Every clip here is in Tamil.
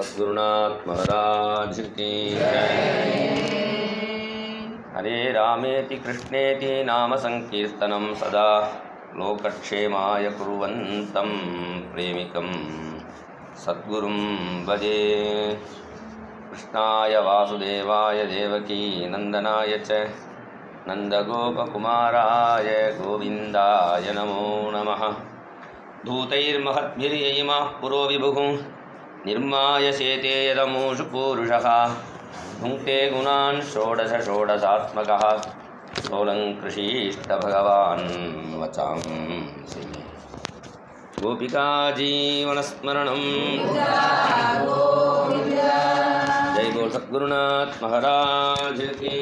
सद्गुरुनाथ महाराज की हरे रामेति कृष्णेति नाम संकीर्तनं सदा लोकक्षेमाय कुर्वन्तं प्रेमिकं सद्गुरुं भजे। कृष्णाय वासुदेवाय देवकी नंदनाय च नंदगोपकुमाराय गोविन्दाय नमो नमः। धूतैर्महद्भिर्ययिमाः पुरो विभुः निर्मायसेते यदमूषु पूरुषः भुङ्क्ते गुणान् षोडश षोडशात्मकः सोऽलङ्कृषीष्ट भगवान् वचांसि। गोपिका जीवनस्मरणं जय बोल सद्गुरुनाथ महाराज की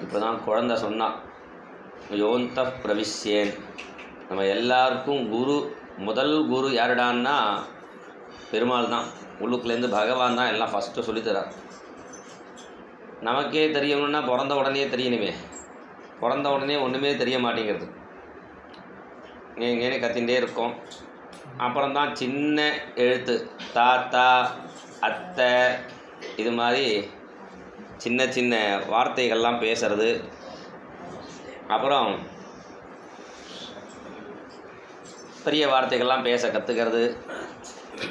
இப்போதான் குழந்தை சொன்னா யோந்த பிரவிஷ்யேன். நம்ம எல்லாருக்கும் முதல் குரு யாருடான்னா பெருமாள் தான். உள்ளுக்குலேருந்து பகவான் தான் எல்லாம் ஃபஸ்ட்டு சொல்லித்தரார். நமக்கே தெரியணும்னா பிறந்த உடனே தெரியணுமே. பிறந்த உடனே ஒன்றுமே தெரிய மாட்டேங்கிறது. இங்கேனே கத்திகிட்டே இருக்கோம். அப்புறம்தான் சின்ன எழுத்து தாத்தா அத்தை இது மாதிரி சின்ன சின்ன வார்த்தைகள்லாம் பேசுறது. அப்புறம் பெரிய வார்த்தைகள்லாம் பேச கற்றுக்கிறது.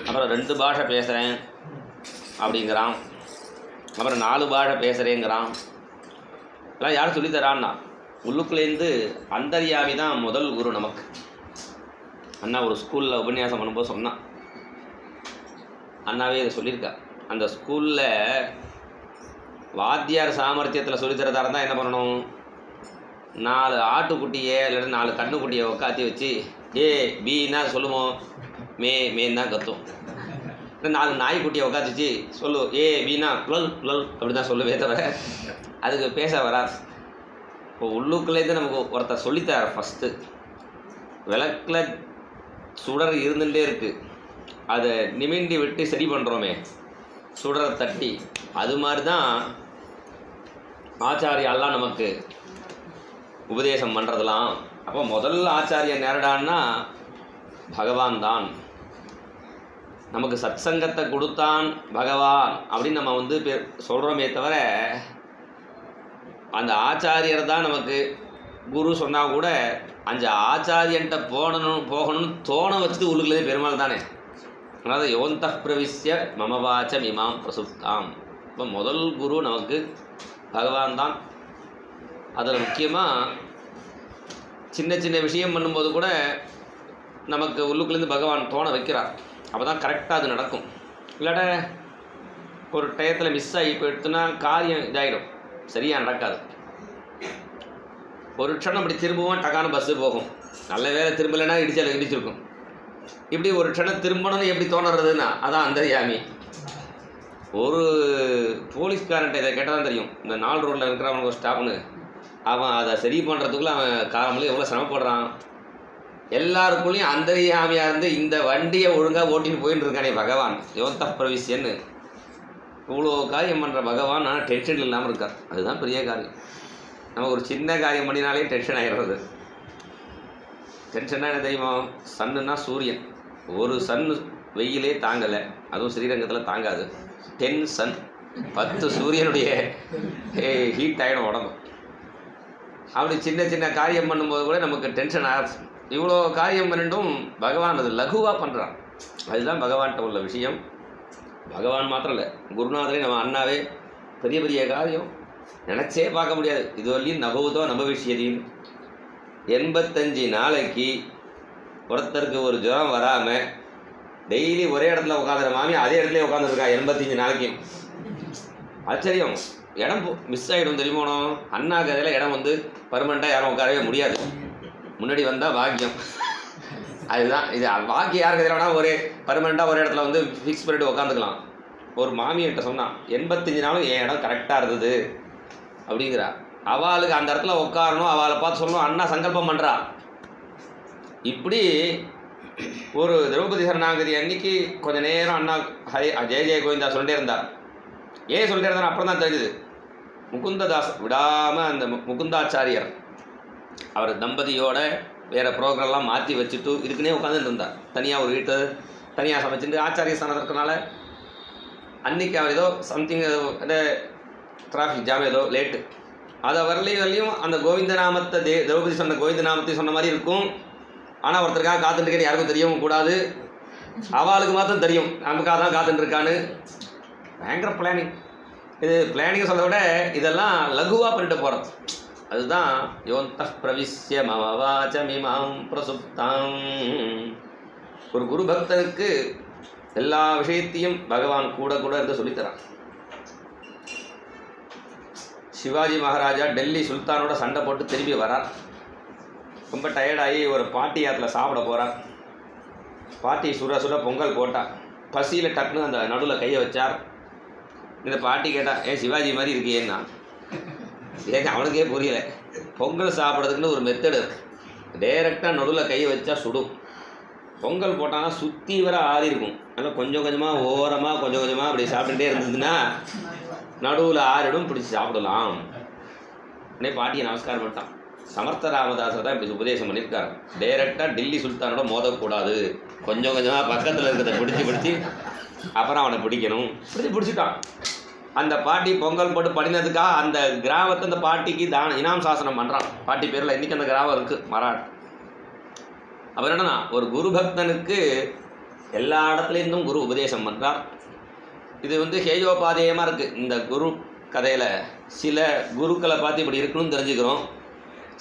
அப்புறம் 2 பாஷை பேசுகிறேன் அப்படிங்கிறான். அப்புறம் 4 பாஷை பேசுகிறேங்கிறான். எல்லாம் யார் சொல்லித்தரான்னா உள்ளுக்குள்ளேருந்து அந்தர்யாமி தான் முதல் குரு நமக்கு. அண்ணா ஒரு ஸ்கூலில் உபன்யாசம் பண்ணும்போது சொன்னான். அண்ணாவே இதை சொல்லியிருக்கா. அந்த ஸ்கூலில் வாத்தியார் சாமர்த்தியத்தில் சொல்லித்தரதா இருந்தால் என்ன பண்ணணும்? 4 ஆட்டுக்குட்டியை இல்லை 4 கண்ணுக்குட்டியை உட்காத்தி வச்சு ஏ பீன்னா சொல்லுவோம், மேன்னு தான் கத்தும். இல்லை 4 நாய்க்குட்டியை உட்காத்தி வச்சு சொல்லு ஏ பீனா ப்ளல் ப்ளல் அப்படி தான் சொல்லுவே தவிர அதுக்கு பேச வராது. இப்போ உள்ளுக்குள்ளேருந்து நமக்கு ஒருத்தர் சொல்லித்தார். ஃபஸ்ட்டு விளக்கில் சுடர் இருந்துகிட்டே இருக்குது. அதை நிமிண்டி விட்டு சரி பண்ணுறோமே, சுடரை தட்டி, அது மாதிரி தான் ஆச்சாரியாலாம் நமக்கு உபதேசம் பண்ணுறதுலாம். அப்போ முதல் ஆச்சாரியன் நேரடான்னா பகவான் தான். நமக்கு சத்சங்கத்தை கொடுத்தான் பகவான் அப்படின்னு நம்ம சொல்கிறோமே தவிர அந்த ஆச்சாரியர் தான் நமக்கு குரு சொன்னால் கூட அந்த ஆச்சாரியன்ட்ட போகணும்னு தோண வச்சுட்டு உள்ளுக்குள்ளே பெருமாள் தானே. அதாவது யோந்த பிரவிஷ்ய மம வாச்சம் இமாம் பிரசுப்தாம். இப்போ முதல் குரு நமக்கு பகவான் தான். அதில் முக்கியமாக சின்ன சின்ன விஷயம் பண்ணும்போது கூட நமக்கு உள்ளுக்குள்ளேருந்து பகவான் தோண வைக்கிறார். அப்போ தான் கரெக்டாக அது நடக்கும். இல்லாட்ட ஒரு டயத்தில் மிஸ் ஆகி போயிடுத்துன்னா காரியம் இதாகிடும், சரியாக நடக்காது. ஒரு க்ஷணம் அப்படி திரும்பவும் டக்கான பஸ்ஸு போகும். நல்ல வேலை திரும்பலைன்னா இடிச்சிருக்கும். இப்படி ஒரு க்ஷணம் திரும்பணும்னு எப்படி தோணுறதுன்னா அதான் அந்தர்யாமி. ஒரு போலீஸ்காரன்ட்ட இதை கேட்டால் தான் தெரியும். இந்த 4 ரோட்டில் இருக்கிறவனுக்கு ஒரு ஸ்டாப்னு அவன் அதை சரி பண்ணுறதுக்குள்ளே அவன் காலமில் எவ்வளோ சிரமப்படுறான். எல்லாருக்குள்ளேயும் அந்தர்யாமியாக இருந்து இந்த வண்டியை ஒழுங்காக ஓட்டின்னு போயின்னு இருக்கானே பகவான் யோந்த பிரவிஷ்யன்னு. இவ்வளோ காரியம் பண்ணுற பகவான் ஆனால் டென்ஷன் இல்லாமல் இருக்கார். அதுதான் பெரிய காரியம். நம்ம ஒரு சின்ன காரியம் பண்ணினாலே டென்ஷன் ஆகிடுறது. டென்ஷனாக என்ன தெரியுமா? சன்னுன்னா சூரியன். ஒரு சன் வெயிலே தாங்கலை, அதுவும் ஸ்ரீரங்கத்தில் தாங்காது. 10 சன் 10 சூரியனுடைய ஹீட் ஆகிடும் உடம்பு. அப்படி சின்ன சின்ன காரியம் பண்ணும்போது கூட நமக்கு டென்ஷன் ஆகும். இவ்வளோ காரியம் பண்ணிட்டும் பகவான் அது லகுவாக பண்ணுறான். அதுதான் பகவான்கிட்ட உள்ள விஷயம். பகவான் மாத்திரம் இல்லை, குருநாதரே நம்ம அண்ணாவே பெரிய பெரிய காரியம் நினச்சே பார்க்க முடியாது. இது வரலையும் நபவுதோ நபவிஷ்யதின்னு 85 நாளைக்கு ஒருத்தருக்கு ஒரு ஜுரம் வராமல் டெய்லி ஒரே இடத்துல உட்காந்துற மாமி அதே இடத்துல உட்காந்துருக்கா 85 நாளைக்கும். ஆச்சரியம். இடம் மிஸ் ஆகிடும் தெரியுமோனோ. அண்ணா கதையில் இடம் பர்மனெண்ட்டாக யாரும் உட்காரவே முடியாது. முன்னாடி வந்தால் பாக்கியம். அதுதான் இது. பாக்கி யார் கதையில் வேணால் ஒரு பர்மனெண்ட்டாக ஒரு இடத்துல ஃபிக்ஸ் பண்ணிட்டு உட்காந்துக்கலாம். ஒரு மாமியிட்ட சொன்னான் 85 நாளும் என் இடம் கரெக்டாக இருந்தது அப்படிங்கிறா. அவளுக்கு அந்த இடத்துல உட்காரணும், அவளை பார்த்து சொல்லணும், அண்ணா சங்கல்பம் பண்ணுறா. இப்படி ஒரு திரௌபதி சரணாகதி அன்னைக்கு கொஞ்ச நேரம் அண்ணா ஜெய ஜெய கோவிந்தா சொல்லிட்டே இருந்தார். ஏன் சொல்லிட்டே இருந்தார் அப்புறம் தான் தெரியுது. முகுந்ததாஸ் விடாமல் அந்த முகுந்தாச்சாரியர் அவர் தம்பதியோட வேறு ப்ரோக்ராம்லாம் மாற்றி வச்சுட்டு இதுக்குன்னே உட்காந்துட்டு இருந்தார். தனியாக ஒரு வீட்டை தனியாக சமைச்சிட்டு ஆச்சாரிய ஸ்தானம் இருக்கிறனால அன்றைக்கி அவர் ஏதோ சம்திங் ஏதோ டிராஃபிக் ஜாம் ஏதோ லேட்டு, அதை வரலையும் அந்த கோவிந்தநாமத்தை திரௌபதி சொன்ன கோவிந்தநாமத்தை சொன்ன மாதிரி இருக்கும். ஆனால் ஒருத்தருக்காக காத்துட்டுருக்கேன்னு யாருக்கும் தெரியவும் கூடாது, அவளுக்கு மாத்திரம் தெரியும் நமக்காக தான் காத்துட்டுருக்கான்னு. பயங்கர பிளானிங். இது பிளானிங் சொல்கிறத விட இதெல்லாம் லகுவாக பண்ணிட்டு போகிறது. அதுதான் யோந்த பிரவிஷ்ய மம வாசமிமாம் பிரசுப்தாம். ஒரு குரு பக்தனுக்கு எல்லா விஷயத்தையும் பகவான் கூட கூட இருந்து சொல்லித்தரான். சிவாஜி மகாராஜா டெல்லி சுல்தானோட சண்டை போட்டு திரும்பி வரார். ரொம்ப டயர்டாகி ஒரு பாட்டி ஆற்றுல சாப்பிட போகிறார். பாட்டி சுட சுட பொங்கல் போட்டால் பசியில் டக்குன்னு அந்த நடுவில் கையை வச்சார். இந்த பாட்டி கேட்டால் ஏன் சிவாஜி மாதிரி இருக்கியேன்னா, ஏங்க அவனுக்கே புரியலை. பொங்கல் சாப்பிட்றதுக்குன்னு ஒரு மெத்தடு இருக்குது. டைரெக்டாக நடுவில் கையை வச்சா சுடும். பொங்கல் போட்டாங்கன்னா சுற்றி வர ஆறி இருக்கும். அதனால் கொஞ்சம் கொஞ்சமாக ஓரமாக கொஞ்சம் கொஞ்சமாக அப்படி சாப்பிட்டுட்டே இருந்ததுன்னா நடுவில் ஆறிடும், பிடிச்சி சாப்பிடலாம். உடனே பாட்டியை நமஸ்காரம் பண்ணிட்டான். சமர்த்த ராமதாசர் தான் இப்படி உபதேசம் பண்ணியிருக்காரு. டைரெக்டாக டெல்லி சுல்தானோட மோதக்கூடாது, கொஞ்சம் கொஞ்சமாக பக்கத்தில் இருக்கிறத பிடிச்சி அப்புறம் அவனை பிடிக்கணும். பிடிச்சிட்டான். அந்த பாட்டி பொங்கல் போட்டு பண்ணினதுக்காக அந்த கிராமத்தை அந்த பாட்டிக்கு இனாம் சாசனம் பண்ணுறான். பாட்டி பேரில் இன்றைக்கி அந்த கிராமம் இருக்குது, மராட். அவர் என்னன்னா ஒரு குரு பக்தனுக்கு எல்லா இடத்துலேருந்தும் குரு உபதேசம் பண்ணுறார். இது ஹேயோபாதேயமாக இருக்குது. இந்த குரு கதையில் சில குருக்களை பார்த்து இப்படி இருக்கணும்னு தெரிஞ்சுக்கிறோம்,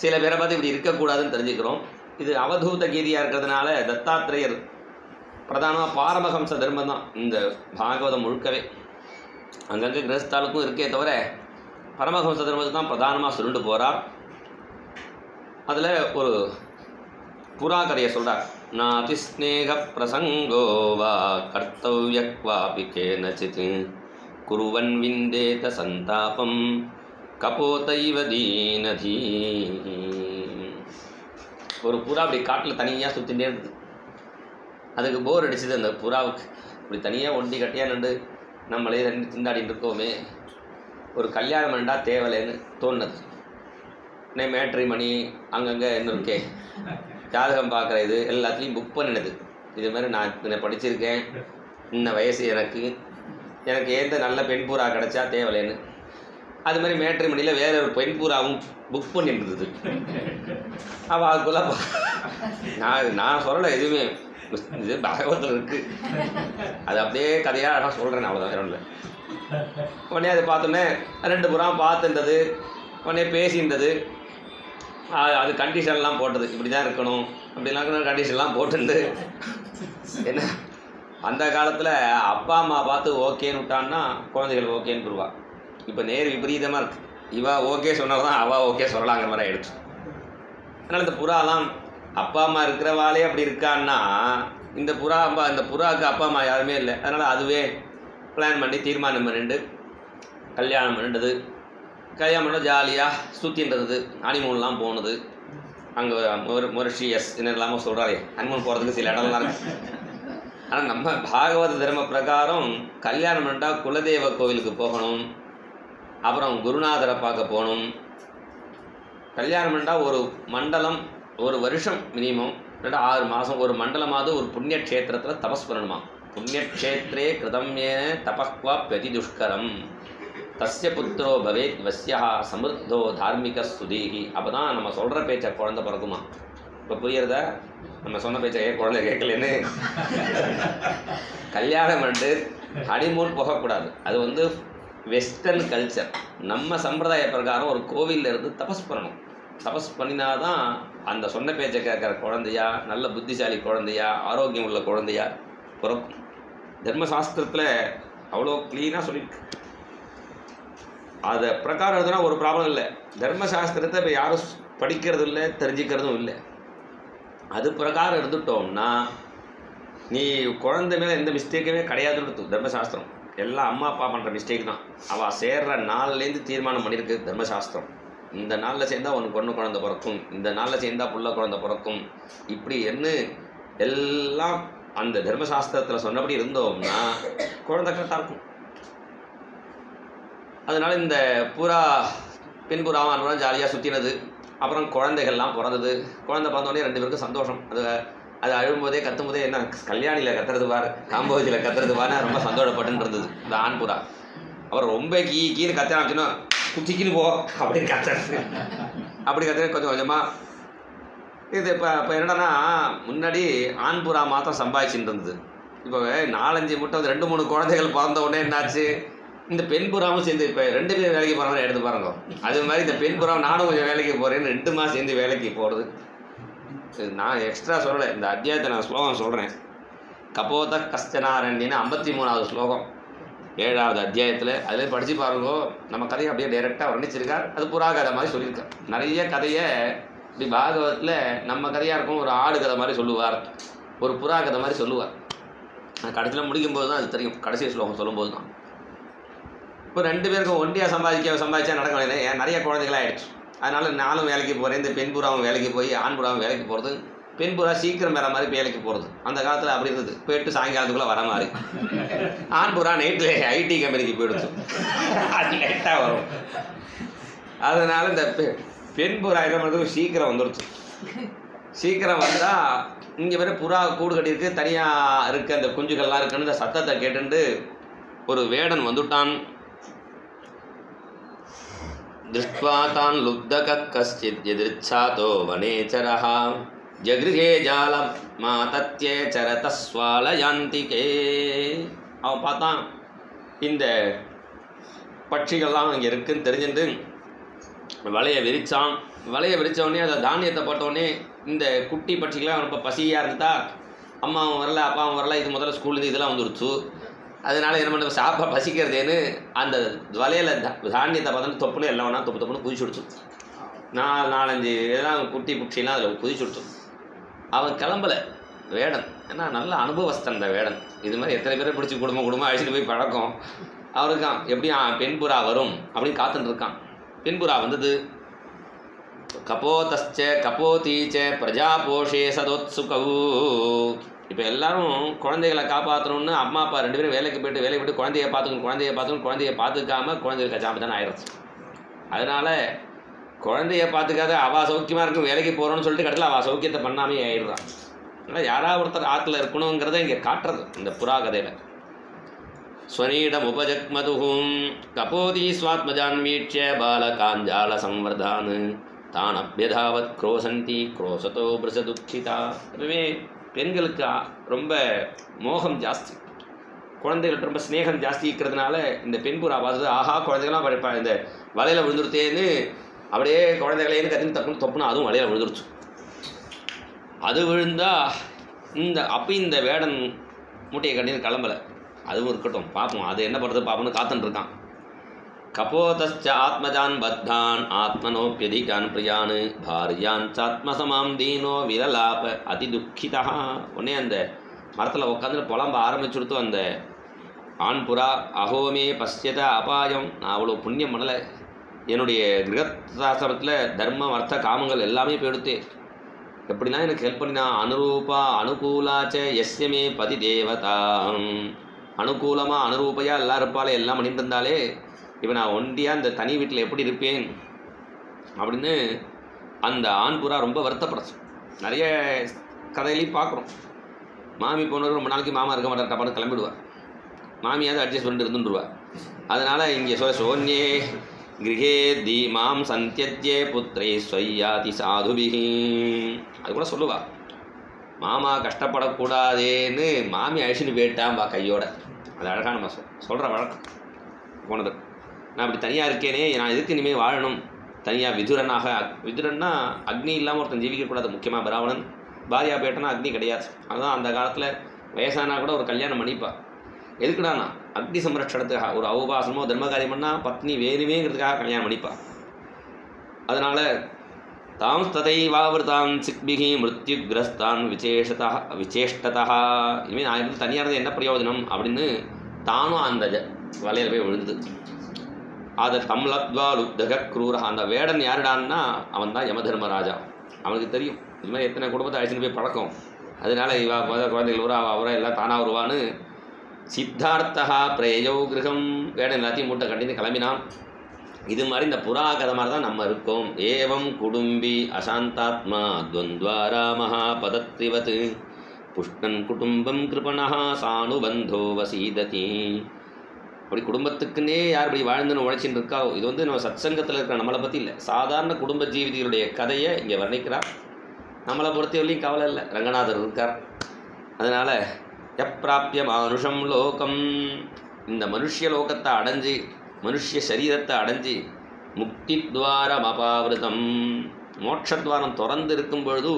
சில பேரை பார்த்து இப்படி இருக்கக்கூடாதுன்னு தெரிஞ்சுக்கிறோம். இது அவதூத கீதியாக இருக்கிறதுனால தத்தாத்திரேயர் பிரதானமாக பாரமஹம்ச தர்மம் தான் இந்த பாகவதம் முழுக்கவே. அங்கங்கே கிரகஸ்தாலுக்கும் இருக்கே தவிர பரமஹம்ச தர்மத்தை தான் பிரதானமாக சுருண்டு போகிறார். அதில் ஒரு புறா கதையை சொல்கிறார். நாதி ஸ்நேக பிரசங்கோவா கர்த்தவ்யக்வாபி கேனசித் குருவன் விந்தேத சந்தாபம் கபோதைவ தீனதி. ஒரு புறா அப்படி காட்டில் தனியாக சுற்றிகிட்டே இருந்தது. அதுக்கு போர் அடிச்சுது அந்த புறாவுக்கு. இப்படி தனியாக ஒண்டி கட்டியாக நின்று நம்மளே ரெண்டு திண்டாடிட்டு இருக்கோமே, ஒரு கல்யாணம் பண்ணா தேவலைன்னு தோணுது. உடனே மேட்ரி மணி அங்கங்கே என்ன இருக்கே ஜாதகம் பார்க்குற இது எல்லாத்தையும் புக் பண்ணினது. இது மாதிரி நான் இத்தனை படிச்சிருக்கேன், இன்ன வயசு எனக்கு ஏந்த நல்ல பெண் பூரா கிடச்சா தேவலைன்னு. அது மாதிரி மேட்ரி மணியில் வேற ஒரு பெண் பூராவும் புக் பண்ணிட்டு இருந்தது. அவள் அதுக்குள்ள நான் சொல்லலை எதுவுமே, இது பாகவத்தில் இருக்குது, அது அப்படியே கதையாக நான் சொல்கிறேன், அவ்வளோதான் வேற இல்லை. உடனே அதை பார்த்தோன்னே ரெண்டு புறம் பார்த்துன்றது, உடனே பேசின்றது. அது கண்டிஷன்லாம் போட்டது, இப்படி தான் இருக்கணும் அப்படிலாம் கண்டிஷன்லாம் போட்டுருந்து. என்ன அந்த காலத்தில் அப்பா அம்மா பார்த்து ஓகேன்னு விட்டான்னா குழந்தைகள் ஓகேன்னு விடுவா. இப்போ நேர் விபரீதமாக இருக்குது. இவா ஓகே சொன்னால்தான் தான் அவள் ஓகே சொல்லலாங்கிற மாதிரி ஆகிடுச்சு. அதனால் இந்த புறாலாம் அப்பா அம்மா இருக்கிறவாளே அப்படி இருக்கான்னா இந்த புறாவுக்கு அப்பா அம்மா யாருமே இல்லை. அதனால் அதுவே பிளான் பண்ணி தீர்மானம் பண்ணிட்டு கல்யாணம் பண்ணிட்டது. கல்யாணம் பண்ண ஜாலியாக சுற்றின்றது, ஹனிமூன்லாம் போனது. அங்கே மொரிஷியஸ் என்ன இல்லாமல் சொல்கிறாரே, ஹனிமூன் போகிறதுக்கு சில இடம்லாம் இருக்குது. ஆனால் நம்ம பாகவத தர்ம பிரகாரம் கல்யாணம் பண்ணிட்டால் குலதெய்வ கோவிலுக்கு போகணும், அப்புறம் குருநாதரை பார்க்க போகணும். கல்யாணம் பண்ணிட்டால் ஒரு மண்டலம் ஒரு வருஷம் மினிமம், 6 மாதம் ஒரு மண்டலமாவது ஒரு புண்ணிய க்ஷேத்திரத்தில் தபஸ் பண்ணணுமா. புண்ணியக்ஷேத்ரே கிருதம்யே தபக்வா பிரதி துஷ்கரம் தஸ்ய புத்திரோ பவேத் வஸ்யா சமிருத்தோ தார்மிக சுதீகி. அப்போ தான் நம்ம சொல்கிற பேச்சை குழந்தை பிறக்குமா. இப்போ புரியுறதா? நம்ம சொன்ன பேச்சை குழந்தை கேட்கலன்னு கல்யாணம் பண்ணிட்டு ஹனிமூன் போகக்கூடாது. அது வெஸ்டர்ன் கல்ச்சர். நம்ம சம்பிரதாய பிரகாரம் ஒரு கோவிலில் இருந்து தபஸ் பண்ணணும். தபஸ் பண்ணினாதான் அந்த சொன்ன பேச்சை கேட்குற குழந்தையா, நல்ல புத்திசாலி குழந்தையா, ஆரோக்கியம் உள்ள குழந்தையா பிறக்கும். தர்மசாஸ்திரத்தில் அவ்வளோ க்ளீனாக சொல்லியிருக்கு. அதை பிரகாரம் எழுதுனா ஒரு ப்ராப்ளம் இல்லை. தர்மசாஸ்திரத்தை இப்போ யாரும் படிக்கிறதும் இல்லை, தெரிஞ்சுக்கிறதும் இல்லை. அது பிரகாரம் இருந்துட்டோம்னா நீ குழந்தை மேலே எந்த மிஸ்டேக்குமே கிடையாதுன்னு தர்மசாஸ்திரம். எல்லாம் அம்மா அப்பா பண்ணுற மிஸ்டேக் தான். அவள் சேர்ற நாள்லேருந்து தீர்மானம் பண்ணியிருக்கு தர்மசாஸ்திரம். இந்த நாளில் சேர்ந்தால் உனக்கு பொண்ணு குழந்தை பிறக்கும், இந்த நாளில் சேர்ந்தால் புள்ள குழந்தை பிறக்கும், இப்படி என்ன எல்லாம் அந்த தர்மசாஸ்திரத்தில் சொன்னபடி இருந்தோம்னா குழந்தை கரெக்டாக இருக்கும். அதனால் இந்த புறா பெண் புறாவான் ஜாலியாக சுற்றினது. அப்புறம் குழந்தைகள்லாம் பிறந்தது. குழந்தை பிறந்தோடனே 2 பேருக்கும் சந்தோஷம். அது அழும்போதே கத்தும்போதே என்ன கல்யாணியில் கத்துறது பாரு, காம்போஜியில் கத்துறது பாரு, ரொம்ப சந்தோஷப்பட்டுன்னு இருந்தது இந்த ஆண் புறா. அப்புறம் ரொம்ப கீன்னு கத்த ஆரம்பிச்சுன்னா குச்சிக்கின்னு போ அப்படின்னு கத்துறது. அப்படி கத்துறது கொஞ்சம் கொஞ்சமாக இது. இப்போ என்னன்னா, முன்னாடி ஆண் புறா மாத்திரம் சம்பாதிச்சுட்டு இருந்தது. இப்போ 4-5 முட்டை 2-3 குழந்தைகள் பிறந்த உடனே என்னாச்சு, இந்த பெண் புறாவும் சேர்ந்து இப்போ 2 பேர் வேலைக்கு போகிறவங்க எடுத்து பாருங்க. அது மாதிரி இந்த பெண் புறா நானும் கொஞ்சம் வேலைக்கு போகிறேன்னு 2 மாதம் சேர்ந்து வேலைக்கு போகிறது. நான் எக்ஸ்ட்ரா சொல்லலை, இந்த அத்தியாயத்தை நான் ஸ்லோகம் சொல்கிறேன். கபோத கஷ்டனாரண்யன்னு 53வது ஸ்லோகம் 7வது அத்தியாயத்தில். அதில் படித்து பாருங்க. நம்ம கதையை அப்படியே டைரெக்டாக வர்ணிச்சிருக்கார். அது புறா கதை மாதிரி சொல்லியிருக்கார். நிறைய கதையை இப்படி பாகவத்தில் நம்ம கதையாக இருக்கும், ஒரு ஆடு கதை மாதிரி சொல்லுவார், ஒரு புறா கதை மாதிரி சொல்லுவார். கடைசியில் முடிக்கும்போது தான் அது தெரியும், கடைசி ஸ்லோகம் சொல்லும்போது தான். இப்போ 2 பேருக்கும் ஒண்டியாக சம்பாதிச்சா நடக்க வேண்டியது. ஏன் நிறைய குழந்தைகளாக ஆகிடுச்சு. அதனால் நானும் வேலைக்கு போகிறேன், இந்த பெண் புறாவும் வேலைக்கு போய் ஆண் புறாவும் வேலைக்கு போகிறது. பெண் புறா சீக்கிரம் வேறு மாதிரி வேலைக்கு போகிறது. அந்த காலத்தில் அப்படி இருந்தது, போயிட்டு சாயங்காலத்துக்குள்ளே வர மாதிரி. ஆண் புறா நைட்டில் ஐடி கம்பெனிக்கு போயிடுச்சு, அது லேட்டாக வரும். அதனால் இந்த பெண் புறா என்ன பண்ணுறது, சீக்கிரம் வந்துடுச்சு. சீக்கிரம் வந்தால் இங்கே வேறு புறா கூடு கட்டியிருக்கு, தனியாக இருக்க அந்த குஞ்சுகள்லாம் இருக்குன்னு இந்த சத்தத்தை கேட்டுண்டு ஒரு வேடன் வந்துட்டான். திருஷ்ட்வா தான் லுப்தக கஷ்டித் எதிர்ச்சாதோ வனேச்சரஹ ஜகிருஹே ஜாலம் மாதத்யே சரதஸ்வாலயாந்திகே. அவன் பார்த்தான், இந்த பட்சிகள்லாம் இங்கே இருக்குன்னு தெரிஞ்சுட்டு வலையை விரித்தான். வலையை விரித்தோடனே அதை தானியத்தை போட்டோடனே இந்த குட்டி பட்சிகள்லாம் ரொம்ப பசியாக இருந்தா, அம்மாவும் வரல அப்பாவும் வரல, இது முதல்ல ஸ்கூல்லேருந்து இதெல்லாம் வந்துடுச்சு. அதனால் என்ன பண்ண சாப்பாடு பசிக்கிறதேன்னு அந்த வலையில் தானியத்தை பார்த்தோன்னா தொப்புன்னு எல்லாம் வேணா தொப்புன்னு குதிச்சுடுச்சு. 4-5 இதெல்லாம் குட்டி புட்சிலாம் அதில் குதிச்சுடுச்சு. அவன் கிளம்பலை வேடன், ஏன்னா நல்ல அனுபவஸ்தன் அந்த வேடன். இது மாதிரி எத்தனை பேரை பிடிச்சி குடும்பம் அழைச்சிட்டு போய் பழக்கம் அவருக்கான். எப்படியும் பெண் புறா வரும் அப்படின்னு காத்துட்டு இருக்கான். பெண் புறா வந்தது. கபோதச்ச கபோதீச்ச பிரஜா போஷே சதோத்சுகவு. இப்போ எல்லாரும் குழந்தைகளை காப்பாற்றணும்னு அம்மா அப்பா 2 பேரும் வேலைக்கு போய்ட்டு குழந்தைய குழந்தைய பார்த்துக்காம குழந்தைகள் கச்சாமத்தான் ஆயிடுச்சு. அதனால் குழந்தைய பார்த்துக்காத அவள் சௌக்கியமாக இருக்கும், வேலைக்கு போகிறோன்னு சொல்லிட்டு கடையில் அவள் சௌக்கியத்தை பண்ணாமே ஆயிடுறான். அதனால் யாராவது ஒருத்தர் ஆற்றுல இருக்கணுங்கிறத இங்கே காட்டுறது இந்த புறா கதையில். ஸ்வனீடம் உபஜக்மதுகும் கபோதி ஸ்வாத்மஜான் வீட்சிய பாலகாஞ்சால சம்வர்தான் தான் அபியதாவத் குரோசந்தி குரோசத்தோ பிரசதுச்சிதா. எப்பவுமே பெண்களுக்கு ரொம்ப மோகம் ஜாஸ்தி, குழந்தைகள்ட்ட ரொம்ப ஸ்நேகம் ஜாஸ்தி இருக்கிறதுனால இந்த பெண் புறா பார்த்து ஆஹா குழந்தைகள்லாம் இந்த வலையில் விழுந்துருத்தேன்னு அப்படியே குழந்தைகளேன்னு கத்தின்னு தப்புன்னு தொப்புன்னு அதுவும் வலையில் விழுந்துருச்சு. அது விழுந்தா இந்த வேடன் மூட்டையை கட்டின்னு கிளம்பலை. அதுவும் இருக்கட்டும், பார்ப்போம் அது என்ன பண்ணுறது பார்ப்போம்னு காத்துன்னு இருக்கான். கபோதச்ச ஆத்மஜான் பத்தான் ஆத்மனோப்பியதிகான் பிரியான் பாரியான் சாத்மசமாம் தீனோ விரலாப அதிதுக்கிதா. உடனே அந்த மரத்தில் உட்காந்து புலம்ப ஆரம்பிச்சுடுத்து அந்த ஆண் புறா. அகோமே பசியத அபாயம், நான் அவ்வளோ புண்ணியம் பண்ணலை, என்னுடைய கிரகசாஸ்திரத்தில் தர்மம் அர்த்த காமங்கள் எல்லாமே போயிடுத்து, எப்படின்னா எனக்கு ஹெல்ப் பண்ணினா. அனுரூபா அனுகூலாச்ச எஸ்யமே பதி தேவதா. அனுகூலமாக அனுரூபையாக எல்லாம் இருப்பாளே, எல்லாம் பண்ணிட்டு இருந்தாலே, இப்போ நான் ஒண்டியாக இந்த தனி வீட்டில் எப்படி இருப்பேன் அப்படின்னு அந்த ஆண் புறா ரொம்ப வருத்தப்படுச்சு. நிறைய கதையிலையும் பார்க்குறோம், மாமி போனவர் ரொம்ப நாளைக்கு மாமா இருக்க மாட்டார், டப்பான்னு கிளம்பிடுவார், மாமியாவது அட்ஜஸ்ட் பண்ணிட்டு இருந்துருவார். அதனால் இங்கே சோன்யே கிரகே தீமாம் சந்தியத்யே புத்திரை ஸ்வையாதி சாதுபிகி. அது கூட சொல்லுவா, மாமா கஷ்டப்படக்கூடாதேன்னு மாமி அழிச்சுன்னு போயிட்டாம்பா கையோட. அது அழகாக நம்ம சொல்கிற வழக்கம் போனது. நான் அப்படி தனியாக இருக்கேனே, நான் எதுக்கு இனிமேல் வாழணும் தனியாக? விதுரன்னா அக்னி இல்லாமல் ஒருத்தன் ஜீவிக்கக்கூடாது. முக்கியமாக பிராமணன் பாரியா போயிட்டனா அக்னி கிடையாது. அதுதான் அந்த காலத்தில் வயசானா கூட ஒரு கல்யாணம் பண்ணிப்பா. எதுக்குடானா அக்னி சம்ரட்சணத்துக்காக, ஒரு அவுபாசமோ தர்ம காரியம் பண்ணால் பத்னி வேணுமேங்கிறதுக்காக கல்யாணம் பண்ணிப்பா. அதனால் தாம் ததைவாவிரதாம் சிக்பிகி மிருத்யுகிரஸ்தான் விசேஷ்டதா. இனிமேல் நான் இருந்து தனியாக இருந்து என்ன பிரயோஜனம் அப்படின்னு தானும் அந்த வலையில் போய் விழுந்தது. அதை தம்லத்வா லுப்தக க்ரூரா. அந்த வேடன் யாருடான்னா அவன் தான் யமதர்மராஜா. அவனுக்கு தெரியும் இது மாதிரி எத்தனை குடும்பத்தை அழைச்சிட்டு போய் பழக்கம். அதனால இவா குழந்தைகள் வருவா அவரை எல்லாம் தானாக வருவான்னு சித்தார்த்தா பிரேயோ கிரகம். வேடன் எல்லாத்தையும் மூட்டை கட்டின்னு கிளம்பினான். இது மாதிரி இந்த புறா கதை மாதிரி தான் நம்ம இருக்கோம். ஏவம் குடும்பி அசாந்தாத்மா துவந்த்வாரா மகாபதத்ரிவத் புஷ்ணன் குடும்பம் கிருபணா சானுபந்தோ வசீததி. அப்படி குடும்பத்துக்குன்னே யார் இப்படி வாழ்ந்துன்னு உழைச்சின்னு இருக்கா. இது வந்து நம்ம சத்சங்கத்தில் இருக்கிற நம்மளை பற்றி இல்லை, சாதாரண குடும்ப ஜீவிதிகளுடைய கதையை இங்கே வர்ணிக்கிறார். நம்மளை பொறுத்தவரையும் கவலை இல்லை, ரங்கநாதர் இருக்கார். அதனால் எப்பிராப்பிய மானுஷம் லோகம், இந்த மனுஷிய லோகத்தை அடைஞ்சி மனுஷிய சரீரத்தை அடைஞ்சி முக்தி துவாரம் அபாவிருதம், மோட்சத்வாரம் திறந்து இருக்கும் பொழுது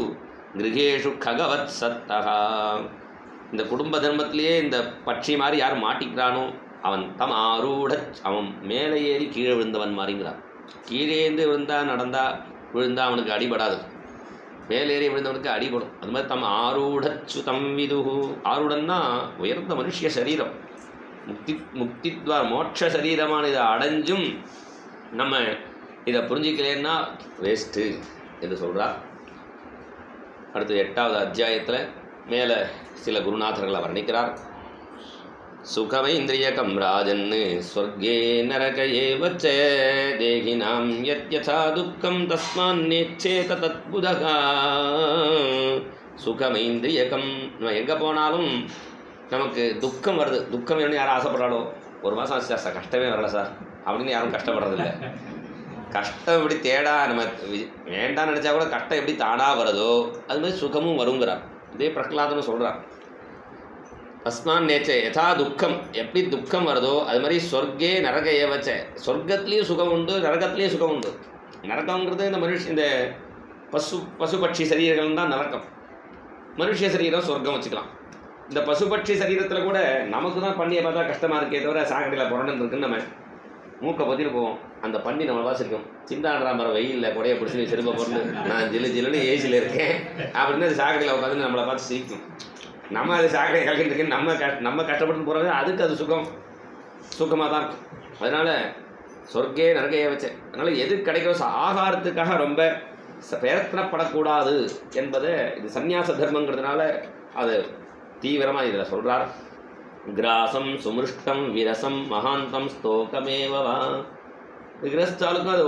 கிரகேஷு ககவத் சத்தகா, இந்த குடும்ப தர்மத்திலேயே இந்த பட்சி மாதிரி யார் மாட்டிக்கிறானோ அவன் தம் ஆரூட, அவன் மேலே ஏறி கீழே விழுந்தவன் மாதிரிங்கிறான். கீழேந்து விழுந்தா நடந்தா விழுந்தா அவனுக்கு அடிபடாது, மேலேறி விழுந்தவனுக்கு அடிபடும். அது மாதிரி தம் ஆரூடச்சுதம் விதுகு, ஆரூடன்னா உயர்ந்த மனுஷிய சரீரம், முக்தித்வார மோட்ச சரீரமான இதை அடைஞ்சும் நம்ம இதை புரிஞ்சிக்கலன்னா வேஸ்ட்டு என்று சொல்கிறார். அடுத்து 8வது அத்தியாயத்தில் மேலே சில குருநாதர்களை வர்ணிக்கிறார். சுகமைந்திரியகம் ராஜன் ஸ்வர்கே நரக ஏவச்ச தேகினாம் யத்யதா துக்கம் தஸ்மான்னேச்சேத தத்புதகா. சுகமைந்திரியகம், நம்ம எங்கே போனாலும் நமக்கு துக்கம் வருது. துக்கம் வேணும்னு யாரும் ஆசைப்படுறாளோ? ஒரு மாதம் ஆச்சு சார் கஷ்டமே வரல சார் அப்படின்னு யாரும் கஷ்டப்படுறதில்லை. கஷ்டம் எப்படி தேடா நம்ம வேண்டாம்னு நினச்சா கூட கஷ்டம் எப்படி தானாக வருதோ அது மாதிரி சுகமும் வருங்கிறார். இதே பிரகலாதனும் சொல்கிறார். தஸ்மான் நேச்ச யதா துக்கம், எப்படி துக்கம் வருதோ அது மாதிரி சொர்க்கே நரக ஏவச்ச, சொர்க்கத்துலேயும் சுகம் உண்டு நரகத்துலேயும் சுகம் உண்டு. நரகங்கிறது இந்த இந்த பசுபட்சி சரீரங்கள் தான் நரகம், மனுஷ சரீரம் சொர்க்கம் வச்சுக்கலாம். இந்த பசுபட்சி சரீரத்தில் கூட நமக்கு தான் பண்ணியை பார்த்தா கஷ்டமாக இருக்கே தவிர சாக்கடையில் புறணுன்னு இருக்குன்னு நம்ம மூக்கை பற்றிட்டு போவோம். அந்த பண்ணி நம்மளை வாசிக்கும். சிந்தாடுறாமரம் வெயிலில் கொடையை பிடிச்சி செருப்பை போட்டு நான் ஜில்லுன்னு ஏசியில் இருக்கேன் அப்படின்னு அது சாக்கடையில் உட்காந்து நம்மளை பார்த்து சிரிக்கும். நம்ம அது சாக்கடை கலக்கிட்டு இருக்கேன்னு நம்ம கஷ்டப்பட்டு போகிறது, அதுக்கு அது சுகமாக தான் இருக்கும். அதனால் சொர்க்கே நரகையை வச்சேன். அதனால் எது கிடைக்கிறோ ஆகாரத்துக்காக ரொம்ப பிரயத்தனப்படக்கூடாது என்பதை இது சந்நியாச தர்மங்கிறதுனால அது தீவிரமாக இதில் சொல்கிறார். கிராசம் சுமிருஷ்டம் விரசம் மகாந்தம் ஸ்தோகமேவா. கிரஸ்டாலுக்கும் அது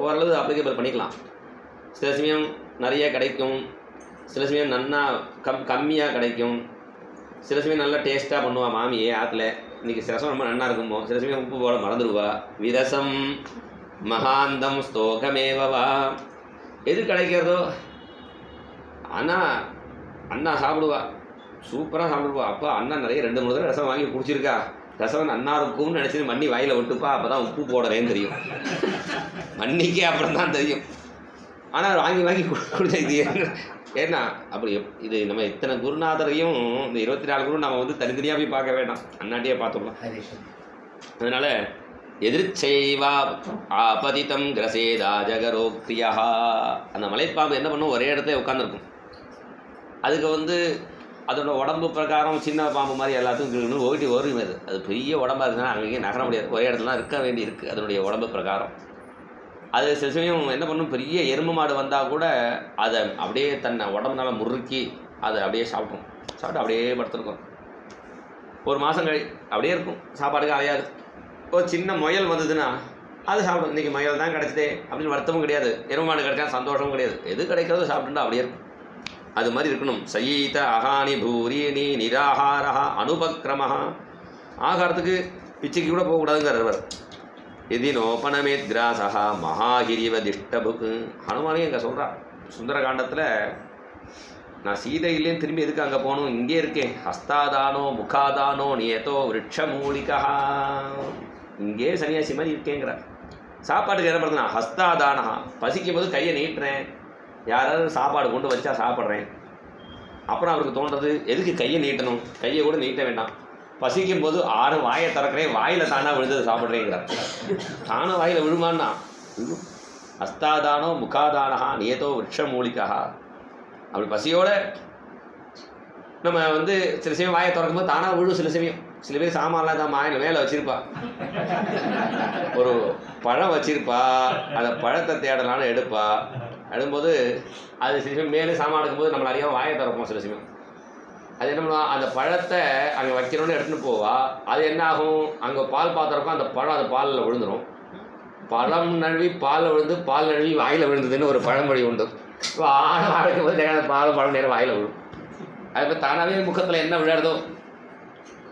ஓரளவு அப்ளிகேபிள் பண்ணிக்கலாம். சில சமயம் நிறைய கிடைக்கும், சில சமயம் நன்னா கம்மியாக கிடைக்கும், சில சமயம் நல்லா டேஸ்ட்டாக பண்ணுவாள் மாமியே ஆற்றுல. இன்றைக்கி சில சமயம் ரொம்ப நல்லா இருக்குமோ, சில சமயம் உப்பு போட மறந்துடுவா. விரசம் மகாந்தம் ஸ்தோகமேவா. எது கிடைக்கிறதோ ஆனால் அண்ணா சாப்பிடுவா, சூப்பராக சாப்பிடுவா. அப்போ அண்ணா நிறைய 2-3 தடவை ரசம் வாங்கி குடிச்சிருக்கா, ரசம் நன்னா இருக்கும்னு நினச்சி மண்ணி வாயில் விட்டுப்பா. அப்போ தான் உப்பு போடுறேன்னு தெரியும், மண்ணிக்கே அப்புறம் தான் தெரியும். ஆனால் வாங்கி வாங்கி குடிச்ச இது ஏன்னா அப்படி இது நம்ம இத்தனை குருநாதரையும் இந்த 24 குரு நம்ம வந்து தனித்தனியாக போய் பார்க்க வேண்டாம், அண்ணாட்டியே பார்த்துக்கலாம். அதனால் எதிர்ச்செய்வா ஆபதித்தம் கிரசேதா ஜகரோக்ரியா. அந்த மலைப்பாம்பு என்ன பண்ணும், ஒரே இடத்துல உட்காந்துருக்கும். அதுக்கு வந்து அதோட உடம்பு பிரகாரம் சின்ன பாம்பு மாதிரி எல்லாத்துக்கும் ஓட்டி ஓடுமே. அது பெரிய உடம்பாக இருக்குன்னா அங்கேயும் நகர முடியாது, ஒரே இடத்துல இருக்க வேண்டி இருக்குது அதனுடைய உடம்பு பிரகாரம். அது சில சமயம் என்ன பண்ணும், பெரிய எறும்பு மாடு வந்தால் கூட அதை அப்படியே தன்னை உடம்புனால முறுக்கி அதை அப்படியே சாப்பிட்டு அப்படியே படுத்துருக்கும். ஒரு மாதம் அப்படியே இருக்கும், சாப்பாடுக்கு அலையாது. ஒரு சின்ன முயல் வந்ததுன்னா அது சாப்பிடும். இன்றைக்கி முயல் தான் கிடச்சிதே அப்படின்னு வருத்தமும் கிடையாது, எறும்பு மாடு கிடைச்சா சந்தோஷமும் கிடையாது. எது கிடைக்கிறதோ சாப்பிட்டுட்டா அப்படியே இருக்கும். அது மாதிரி இருக்கணும். சயீத அகானி பூரீனி நிராகாரா அனுபக்ரமா. ஆகாரத்துக்கு பிச்சுக்கு கூட போகக்கூடாதுங்கிறவர். இது நோபனமேத் கிராசா மகாகிரிவ திஷ்டபுக்கு. ஹனுமானே இங்கே சொல்கிறார் சுந்தரகாண்டத்தில், நான் சீதை இல்லைன்னு திரும்பி எதுக்கு அங்கே போகணும், இங்கே இருக்கேன். ஹஸ்தாதானோ முகாதானோ நியதோ விருட்சமூலிகா. இங்கே சன்னியாசி மாதிரி இருக்கேங்கிறார். சாப்பாட்டுக்கு என்ன பண்ணுறேன், ஹஸ்தாதானா பசிக்கும் போது கையை நீட்டுறேன், யாராவது சாப்பாடு கொண்டு வச்சா சாப்பிட்றேன். அப்புறம் அவருக்கு தோன்றது எதுக்கு கையை நீட்டணும், கையை கூட நீட்ட வேண்டாம், பசிக்கும் போது 6 வாயை திறக்கிறேன், வாயில் தானாக விழுந்தது சாப்பிட்றேங்கிறார். தானே வாயில் விழுமான்னா விழும். ஹஸ்தாதானோ முகாதானஹா நியதோ விருட்சமூலிகா. அப்படி பசியோடு நம்ம வந்து சில சமயம் வாயை திறக்கும் போது தானாக விழும். சில பேர் சாமான்லாம் தான் வாயில் மேலே வச்சுருப்பா, ஒரு பழம் வச்சுருப்பா, அந்த பழத்தை தேடலான்னு எடுப்பா. அடும்போது அது சில சமயம் மேலே சாமான் எடுக்கும்போது நம்மளை அறியாமல் வாயை திறப்போம். சில சமயம் அது என்ன பண்ணுவோம், அந்த பழத்தை அங்கே வைக்கணும்னு எடுத்துகிட்டு போவா. அது என்ன ஆகும், அங்கே பால் பாத்திரப்போ அந்த பழம் அந்த பாலில் விழுந்துடும். பழம் நழுவி பாலில் விழுந்து பால் நழுவி வாயில் விழுந்ததுன்னு ஒரு பழமொழி உண்டு. வாழைக்கும் போது பால் பழம் நேரம் வாயில் விழும். அது மாதிரி தானாகவே முகத்தில் என்ன விளையாடுதோ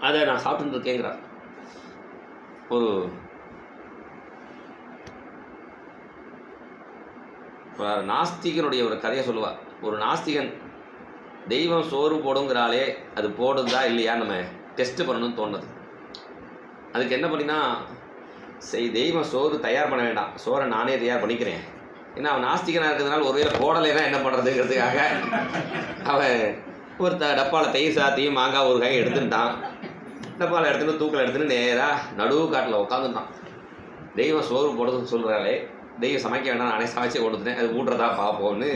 அதை நான் சாப்பிட்டு இருக்கேங்கிறார். ஒரு நாஸ்திகனுடைய ஒரு கதையை சொல்லுவாள். ஒரு நாஸ்திகன் தெய்வம் சோறு போடுங்கிறாலே அது போடுதா இல்லையா நம்ம டெஸ்ட் பண்ணணும்னு தோணுது. அதுக்கு என்ன பண்ணினா, தெய்வம் சோறு தயார் பண்ண வேண்டாம், சோறை நானே தயார் பண்ணிக்கிறேன். ஏன்னா அவன் நாஸ்திகனாக இருக்கிறதுனால ஒருவேளை போடலைன்னா என்ன பண்ணுறதுங்கிறதுக்காக அவன் ஒரு டப்பாவில் தயிர் சாத்தியும் மாங்காய் ஒரு காய் எடுத்துட்டான். டப்பாவில் எடுத்துன்னு தூக்கில் எடுத்துன்னு நேராக நடுவு காட்டில் உட்காந்துட்டான். தெய்வம் சோறு போடுறதுன்னு சொல்கிறாளே, தெய்வம் சமைக்க வேண்டாம், நானே சமைச்சு கொடுத்துட்டேன், அது ஊட்டுறதா பார்ப்போன்னு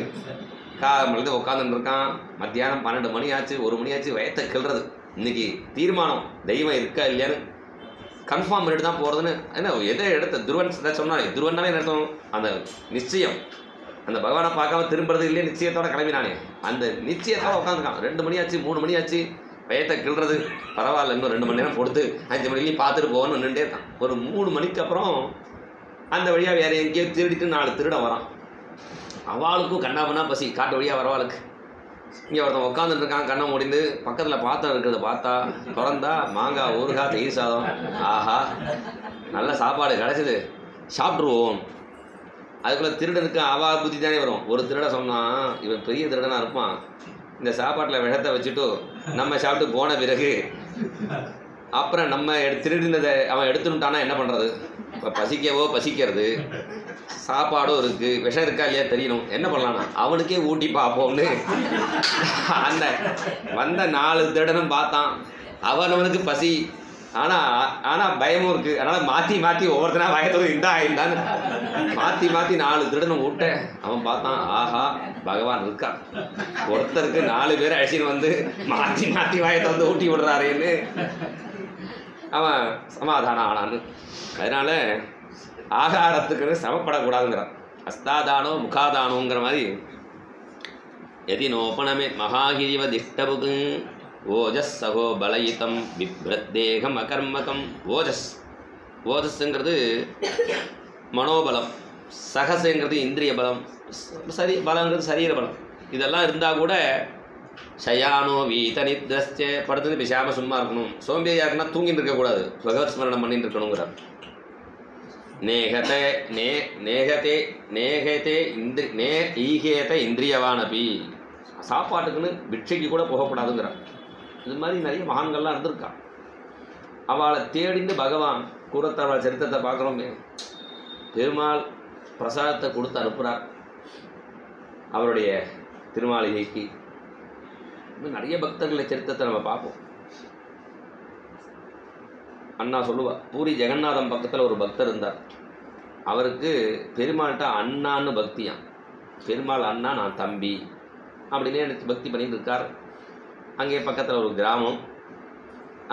காலம்பளந்து உட்காந்துட்டு இருக்கான். மத்தியானம் 12 மணி ஆச்சு, 1 மணி ஆச்சு, வயத்தை கிள்றது. இன்னைக்கு தீர்மானம் தெய்வம் இருக்கா இல்லையான்னு கன்ஃபார்ம் பண்ணிட்டு தான் போகிறதுன்னு. ஏன்னா எதை எடுத்த துருவன் சொன்னானே, துருவன்னாலே என்ன அர்த்தம்? அந்த நிச்சயம், அந்த பகவானை பார்க்காம திரும்புறது இல்லையே, நிச்சயத்தோட கிளம்பினானே, அந்த நிச்சயத்தோட உட்காந்துருக்கான். 2 மணி ஆச்சு, 3 மணி ஆச்சு, வயத்தை கிள்றது. பரவாயில்ல, இன்னும் 2 மணி நேரம் கொடுத்து 5 மணிலையும் பார்த்துட்டு போகணும்னு நின்றுட்டே இருக்கான். ஒரு 3 மணிக்கு அப்புறம் அந்த வழியாக வேறு எங்கேயோ திருடிட்டு 4 திருட வரான். அவளுக்கும் கண்ணாபண்ணா பசி, காட்டு வழியாக வரவாளுக்கு. இங்கே ஒருத்தன் உட்காந்துட்டு இருக்கான், கண்ணை முடிந்து பக்கத்தில் பாத்திரம் இருக்கிறத பார்த்தா, திறந்தா மாங்காய் ஊறுகாய் தயிர் சாதம். ஆஹா, நல்ல சாப்பாடு கிடச்சிது, சாப்பிட்ருவோம். அதுக்குள்ளே திருடனுக்கு அவா புத்தி தானே வரும். ஒரு திருட சொன்னான், இவன் பெரிய திருடனாக இருப்பான், இந்த சாப்பாட்டில் விஷத்தை வச்சுட்டு நம்ம சாப்பிட்டு போன பிறகு அப்புறம் நம்ம திருடினதை அவன் எடுத்துட்டானா என்ன பண்ணுறது? இப்போ பசிக்கவோ பசிக்கிறது, சாப்பாடும் இருக்குது, விஷம் இருக்கா இல்லையா தெரியணும், என்ன பண்ணலான்னா அவனுக்கே ஊட்டி பார்ப்போம்னு அந்த வந்த 4 திருடனும் பார்த்தான். அவனுக்கு பசி, ஆனால் பயமும் இருக்குது. அதனால் மாற்றி ஒவ்வொருத்தனா வயத்தோடு இந்தான்னு மாற்றி 4 திருடனும் ஊட்ட அவன் பார்த்தான். ஆஹா, பகவான் இருக்கான், ஒருத்தருக்கு 4 பேர் அழைச்சின்னு வந்து மாற்றி வயத்தை வந்து ஊட்டி விடுறாருன்னு அவன் சமாதானம் ஆனான்னு. அதனால் ஆகாரத்துக்குன்னு சமப்படக்கூடாதுங்கிறான். அஸ்தாதானோ முகாதானோங்கிற மாதிரி எதி நோபனமே மகாகிரிவ திஷ்டபுகு ஓஜஸ் சகோ பலயிதம் பிப்ரத்தேகம் அகர்மகம். ஓஜஸ்ங்கிறது மனோபலம், சகசுங்கிறது இந்திரிய பலம், பலங்கிறது சரீர பலம். இதெல்லாம் இருந்தால் கூட சயானோ வீத நித்ரஸ்ய, படுத்துன்னு பிசாம சும்மா இருக்கணும். சோம்பேறியா இருக்குன்னா தூங்கிட்டு இருக்கக்கூடாது, பகவத் ஸ்மரணம் பண்ணிட்டு இருக்கணுங்கிறார். ஈகேத இந்திரியவானபி, சாப்பாட்டுக்குன்னு பிட்சைக்கு கூட போகக்கூடாதுங்கிறார். இது மாதிரி நிறைய மகான்கள்லாம் இருந்திருக்கான். அவளை தேடிந்து பகவான் கூறத்தாழ்வாள் சரித்திரத்தை பார்க்குறோமே, பெருமாள் பிரசாதத்தை கொடுத்து அனுப்புகிறார் அவருடைய திருமாளிகைக்கு. இன்னும் நிறைய பக்தர்களை சரித்திரத்தை நம்ம பார்ப்போம். அண்ணா சொல்லுவா, பூரி ஜெகநாதம் பக்கத்தில் ஒரு பக்தர் இருந்தார். அவருக்கு பெருமாள்கிட்ட அண்ணான்னு பக்தியான். பெருமாள் அண்ணா, நான் தம்பி அப்படின்னே எனக்கு பக்தி பண்ணிட்டு இருக்கார். அங்கே பக்கத்தில் ஒரு கிராமம்,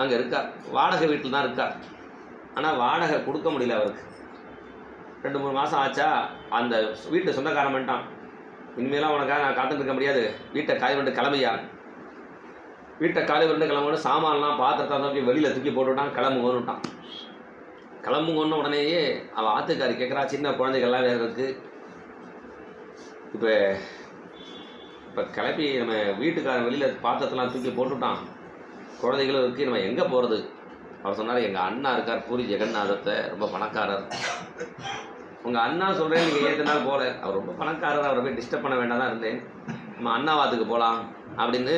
அங்கே இருக்கார். வாடகை வீட்டில் தான் இருக்கார். ஆனால் வாடகை கொடுக்க முடியல அவருக்கு. 2-3 மாதம் ஆச்சா, அந்த வீட்டு சொந்தக்காரன் பண்ணிட்டான், இனிமேலாம் உனக்காக நான் காத்துட்டு இருக்க முடியாது, வீட்டை காலி பண்ணிட்டு கிளம்பியா. வீட்டை காலி பண்ணிட்டு கிளம்புன்னு சாமான்லாம் பாத்திரத்தை நோக்கி வெளியில் தூக்கி போட்டுவிட்டான். கிளம்புங்கன்னு உடனேயே அவள் ஆத்துக்காரி கேட்குறா, சின்ன குழந்தைகள்லாம் வேறு இருக்குது, இப்போ கிளப்பி நம்ம வீட்டுக்காரன் வெளியில் பாத்திரத்தெல்லாம் தூக்கி போட்டுவிட்டான், குழந்தைகளும் இருக்குது, நம்ம எங்கே போகிறது? அவர் சொன்னார், எங்கள் அண்ணா இருக்கார் பூரி ஜெகநாதத்தை, ரொம்ப பணக்காரர். உங்கள் அண்ணா சொல்கிறேன், நீங்கள் ஏற்றுனாலும் போகல, அவர் ரொம்ப பணக்காரர், அவரை போய் டிஸ்டர்ப் பண்ண வேண்டாம் தான் இருந்தேன், நம்ம அண்ணாவாத்துக்கு போகலாம் அப்படின்னு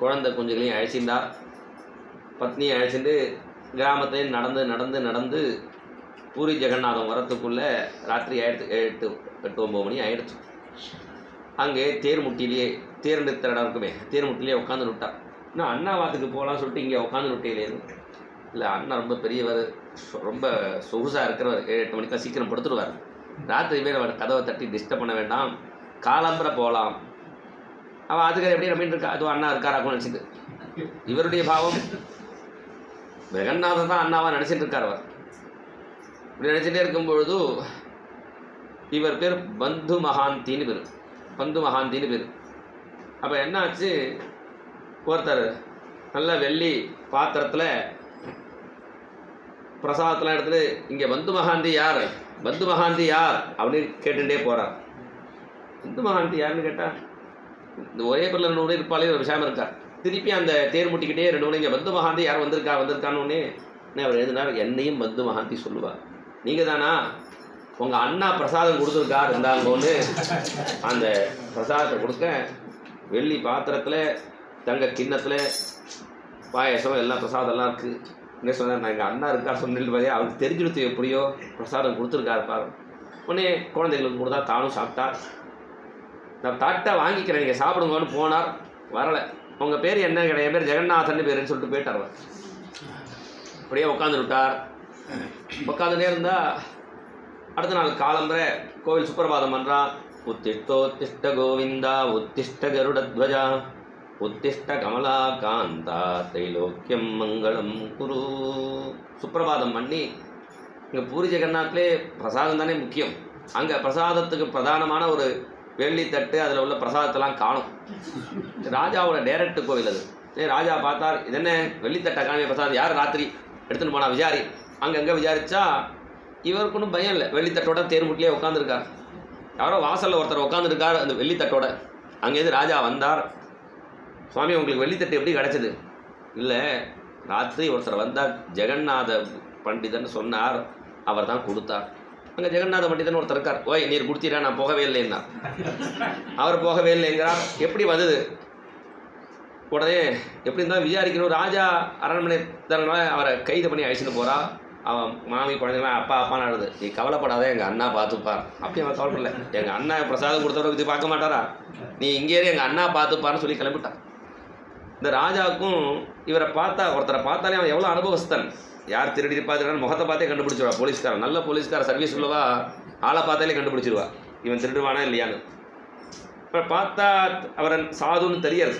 குழந்தை குஞ்சுகளையும் அழைச்சிருந்தார். பத்னியை அழைச்சிட்டு கிராமத்தையும் நடந்து பூரி ஜெகநாதம் வரத்துக்குள்ளே ராத்திரி 8-9 மணி ஆயிடுச்சு. அங்கே தேர்முட்டிலேயே, தேர் நிறுத்துற இடம் இருக்குமே, தேர்முட்டிலேயே உட்காந்து விட்டார். இன்னும் அண்ணாவாத்துக்கு போகலான்னு சொல்லிட்டு இங்கே உட்காந்து விட்டேலேருந்து இல்லை, அண்ணா ரொம்ப பெரியவர், ரொம்ப சொகுசாக இருக்கிறவர், 7-8 மணிக்கு தான் சீக்கிரம் படுத்துடுவார். ராத்திரி பேர் அவர் கதவை தட்டி டிஸ்டர்ப் பண்ண வேண்டாம், காலம்பரை போகலாம். அவன் அதுக்காக எப்படி நம்பிட்டு இருக்கா, அதுவும் அண்ணா இருக்காராக்குன்னு நினச்சிட்டு. இவருடைய பாவம் ஜெகநாதன் தான் அண்ணாவாக நினச்சிட்டு இருக்கார். அவர் இப்படி நினச்சிட்டே இருக்கும்பொழுது இவர் பேர் பந்து மகாந்தின்னு பேர். அப்போ என்ன ஆச்சு, ஒருத்தர் நல்ல வெள்ளி பாத்திரத்தில் பிரசாதத்தெலாம் எடுத்துகிட்டு, இங்கே பந்து மகாந்தி யார் பந்து மகாந்தி யார் அப்படின்னு கேட்டுட்டே போகிறார். பந்து மகாந்தி யாருன்னு கேட்டால் இந்த ஒரே பொருள் நூறு இருப்பாளே ஒரு விஷயம் இருக்கா. திருப்பி அந்த தேர் முட்டிக்கிட்டே ரெண்டு மணி இங்கே பந்து மகாந்தி யார் வந்திருக்கான்னு அவர் எழுதினார். என்னையும் பந்து மகாந்தி சொல்லுவார். நீங்கள் தானா? உங்கள் அண்ணா பிரசாதம் கொடுத்துருக்கார் இருந்தாங்கன்னு அந்த பிரசாதத்தை கொடுக்க வெள்ளி பாத்திரத்தில் தங்க கிண்ணத்தில் பாயசம் எல்லாம் பிரசாதம்லாம் இருக்குது. என்ன சொன்னார், நான் எங்கள் அண்ணா இருக்கா சொன்னிட்டு பாரு, அவருக்கு தெரிஞ்சுடுத்து எப்படியோ பிரசாதம் கொடுத்துருக்காரு பாரு. உடனே குழந்தைகளுக்கு கொடுத்தா தானும் சாப்பிட்டார். நான் தாட்டை வாங்கிக்கிறேன் நீங்கள் சாப்பிடுங்கன்னு போனார். வரலை. உங்கள் பேர் என்ன கிடையாது, என் பேர் ஜெகநாதன் பேருன்னு சொல்லிட்டு போயிட்டார். அப்படியே உட்காந்துருட்டார். உட்காந்துட்டே இருந்தால் அடுத்த நாள் காலம்பரை கோவில் சுப்பிரபாதம் பண்ணுறான். உத்திஷ்டோத்திஷ்ட கோவிந்தா உத்திஷ்ட கருடத்வஜா உத்திஷ்ட கமலா காந்தா தைலோக்கியம் மங்களம் குரு. சுப்பிரபாதம் பண்ணி இங்கே பூரி ஜெகநாத்லே பிரசாதம் தானே முக்கியம். அங்கே பிரசாதத்துக்கு பிரதானமான ஒரு வெள்ளித்தட்டு, அதில் உள்ள பிரசாதத்தெல்லாம் காணும். ராஜாவோட டைரக்ட் கோவில் அது. ராஜா பார்த்தார், இது என்ன வெள்ளித்தட்டை காணவே பிரசாதம், யார் ராத்திரி எடுத்துகிட்டு போனா விசாரி. அங்கங்கே விசாரித்தா இவருக்கு ஒன்றும் பயம் இல்லை. வெள்ளித்தட்டோட தேர்முட்டிலே உட்காந்துருக்கார். யாரோ வாசலில் ஒருத்தர் உட்காந்துருக்கார் அந்த வெள்ளித்தட்டோட. அங்கேருந்து ராஜா வந்தார். சுவாமி உங்களுக்கு வெள்ளித்தட்டு எப்படி கிடச்சிது? இல்லை, ராத்திரி ஒருத்தர் வந்தார், ஜெகநாத பண்டிதன் சொன்னார், அவர் தான் கொடுத்தார். அங்கே ஜெகநாத பண்டிதன் ஒருத்தர் இருக்கார். ஓய் நீர் கொடுத்தீரா? நான் போகவே இல்லைன்னா. அவர் போகவே இல்லைங்கிறார். எப்படி வந்தது? உடனே எப்படி இருந்தாலும் விசாரிக்கணும். ராஜா அரண்மனை தரனால அவரை கைது பண்ணி அழைச்சிட்டு போகிறா. அவன் மாமி குழந்தைங்களாம் அப்பா அப்பான்னு ஆடுது. நீ கவலைப்படாத, எங்கள் அண்ணா பார்த்துப்பார். அப்படி அவன் கவலைப்படல. எங்கள் அண்ணா பிரசாதம் கொடுத்தவரை இது பார்க்க மாட்டாரா, நீ இங்கேயே எங்கள் அண்ணா பார்த்துப்பார்னு சொல்லி கிளம்பிட்டான். இந்த ராஜாவுக்கும் இவரை பார்த்தா, ஒருத்தரை பார்த்தாலே அவன் எவ்வளோ அனுபவஸ்தன். யார் திருடி பார்த்துருக்கான்னு முகத்தை பார்த்தே கண்டுபிடிச்சிருவா. போலீஸ்காரன், நல்ல போலீஸ்கார சர்வீஸ் உள்ளவா, ஆளை பார்த்தாலே கண்டுபிடிச்சிருவா இவன் திருடுவானா இல்லையான்னு. இப்போ பார்த்தா அவரை சாதுன்னு தெரியாது.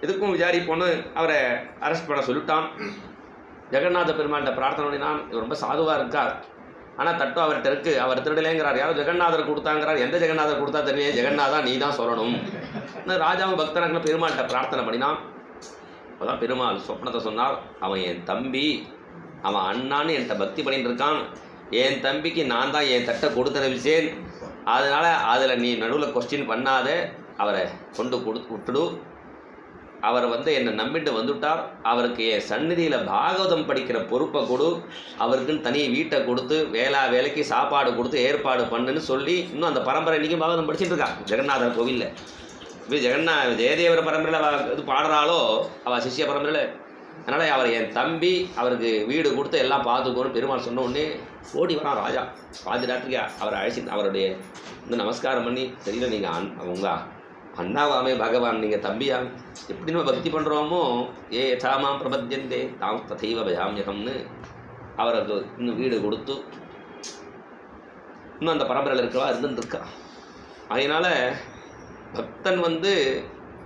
எதுக்கும் விசாரிப்போன்னு அவரை அரெஸ்ட் பண்ண சொல்லிட்டான். ஜெகநாத பெருமாள்கிட்ட பிரார்த்தனை பண்ணினான். இவர் ரொம்ப சாதுவாக இருக்கார், ஆனால் தட்டும் அவர்கிட்ட இருக்குது, அவர் திருடலேங்கிறார். யாரும் ஜெகநாதர் கொடுத்தாங்கிறார். எந்த ஜெகநாதர் கொடுத்தா தெரியும், ஜெகநாதா நீ தான் சொல்லணும். ராஜாவும் பக்தனாக பெருமாள்கிட்ட பிரார்த்தனை பண்ணினான். அப்போதான் பெருமாள் சொப்னத்தை சொன்னார், அவன் என் தம்பி, அவன் அண்ணான்னு என்கிட்ட பக்தி பண்ணிட்டு இருக்கான். என் தம்பிக்கு நான் தான் என் தட்டை கொடுத்து அனுப்பிச்சேன். அதனால் அதில் நீ நடுவில் கொஸ்டின் பண்ணாத, அவரை கொண்டு விட்டுடு. அவர் என்னை நம்பிட்டு வந்துவிட்டார். அவருக்கு என் சந்நிதியில் பாகவதம் படிக்கிற பொறுப்பை கொடு, அவருக்குன்னு தனி வீட்டை கொடுத்து வேலைக்கு சாப்பாடு கொடுத்து ஏற்பாடு பண்ணுன்னு சொல்லி இன்னும் அந்த பரம்பரை இன்றைக்கும் பாகவதம் படிச்சுட்டு இருக்கா ஜெகநாதர் கோவிலில். இப்போ ஜெயதேவர பரம்பரையில் இது பாடுறாளோ அவள் சிஷ்ய பரம்பரையில். அதனால் அவர் என் தம்பி, அவருக்கு வீடு கொடுத்து எல்லாம் பார்த்துக்கோன்னு பெருமாள் சொன்ன உடனே ஓடி வரான் ராஜா. பாதி ராத்திரிக்கா அவரை அழைச்சி அவருடைய நமஸ்காரம் பண்ணி, தெரியல நீங்கள் உங்கள் அண்ணாவாமே பகவான், நீங்கள் தம்பியா, எப்படி நம்ம பக்தி பண்ணுறோமோ ஏ யதாமாம் பிரபத்தியந்தே தாம் ததைவ பஜாமியகம்னு அவருக்கு இன்னும் வீடு கொடுத்து இன்னும் அந்த பரம்பரையில் இருக்கவா இருந்துருக்கா. அதனால் பக்தன்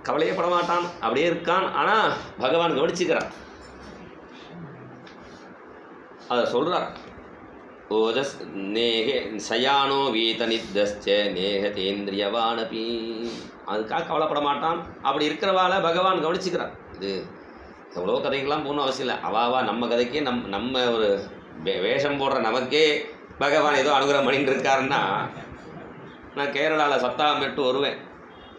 கவலையே பட மாட்டான், அப்படியே இருக்கான். ஆனால் பகவான் கவனிச்சுக்கிறான். அதை சொல்கிறார். ஓஜஸ் நேகே சயானோ வீதனித்தஸ்ச நேகதேந்திரியவானபி. அதுக்காக கவலைப்பட மாட்டான். அப்படி இருக்கிறவால பகவான் கவனிச்சுக்கிறான். இது எவ்வளோ கதைகள்லாம் போகணும் அவசியம் இல்லை. அவாவா நம்ம கதைக்கே நம்ம ஒரு வேஷம் போடுற நமக்கே பகவான் ஏதோ அனுகிரகம் பண்ணிட்டு இருக்காருன்னா, நான் கேரளாவில் சப்தாகம் வருவேன்.